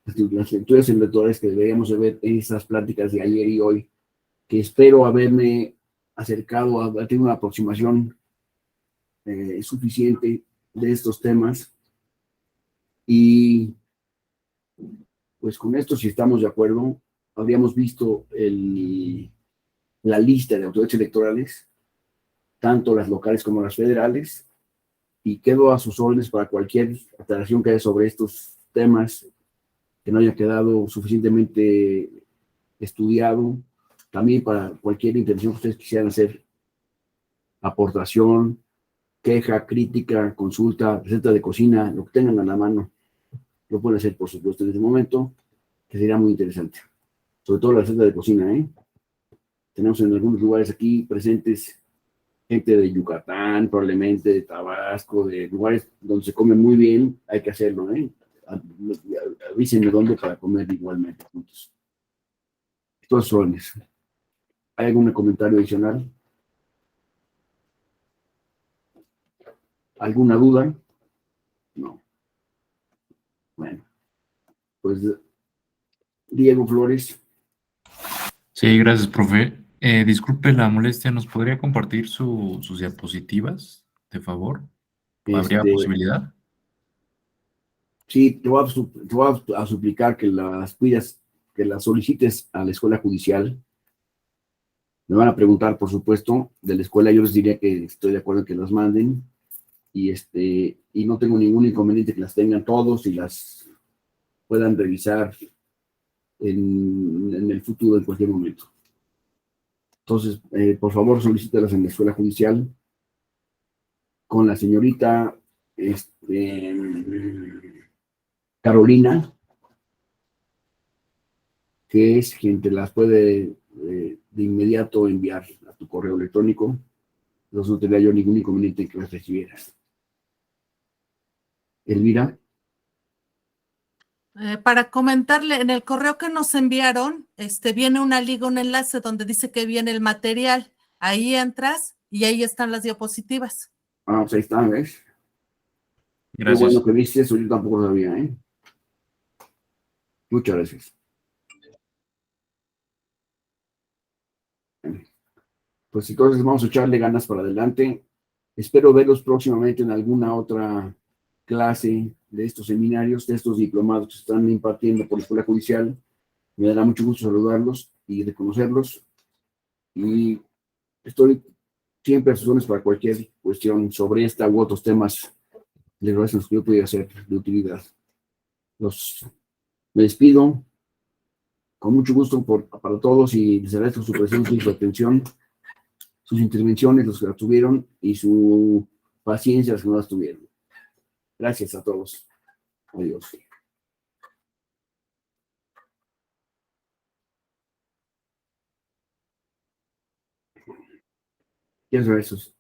las autoridades electorales que deberíamos de ver en estas pláticas de ayer y hoy, que espero haberme acercado a tener una aproximación suficiente de estos temas. Y pues con esto, si estamos de acuerdo, habríamos visto la lista de autoridades electorales, tanto las locales como las federales, y quedo a sus órdenes para cualquier aclaración que haya sobre estos temas que no haya quedado suficientemente estudiado, también para cualquier intención que ustedes quisieran hacer, aportación, queja, crítica, consulta, receta de cocina, lo que tengan a la mano, lo pueden hacer, por supuesto, en este momento, que sería muy interesante. Sobre todo la receta de cocina, tenemos en algunos lugares aquí presentes gente de Yucatán, probablemente de Tabasco, de lugares donde se come muy bien, hay que hacerlo, ¿eh? Avísenme dónde para comer igualmente juntos. Estos son. ¿Hay algún comentario adicional? ¿Alguna duda? No. Bueno, pues Diego Flores. Sí, gracias, profe. Disculpe la molestia, ¿nos podría compartir sus diapositivas, de favor? ¿Habría posibilidad? Sí, te voy a suplicar que las pidas, que las solicites a la escuela judicial. Me van a preguntar, por supuesto, de la escuela. Yo les diría que estoy de acuerdo en que las manden y no tengo ningún inconveniente que las tengan todos y las puedan revisar en el futuro, en cualquier momento. Entonces, por favor, solicítalas en la escuela judicial con la señorita Carolina, que es quien te las puede de inmediato enviar a tu correo electrónico. Entonces no tendría yo ningún inconveniente en que las recibieras. Elvira. Para comentarle, en el correo que nos enviaron, viene una liga, un enlace donde dice que viene el material. Ahí entras y ahí están las diapositivas. Ah, pues ahí están, ¿ves? Gracias. Qué bueno que viste eso, yo tampoco lo sabía, ¿eh? Muchas gracias. Pues entonces vamos a echarle ganas para adelante. Espero verlos próximamente en alguna otra clase de estos seminarios, de estos diplomados que se están impartiendo por la Escuela Judicial. Me dará mucho gusto saludarlos y reconocerlos. Y estoy siempre a sus órdenes para cualquier cuestión sobre esta u otros temas de los que yo pudiera ser de utilidad. Me despido con mucho gusto para todos y les agradezco su presencia y su atención, sus intervenciones, los que las tuvieron, y su paciencia, los que no las tuvieron. Gracias a todos. Adiós. Muchas gracias.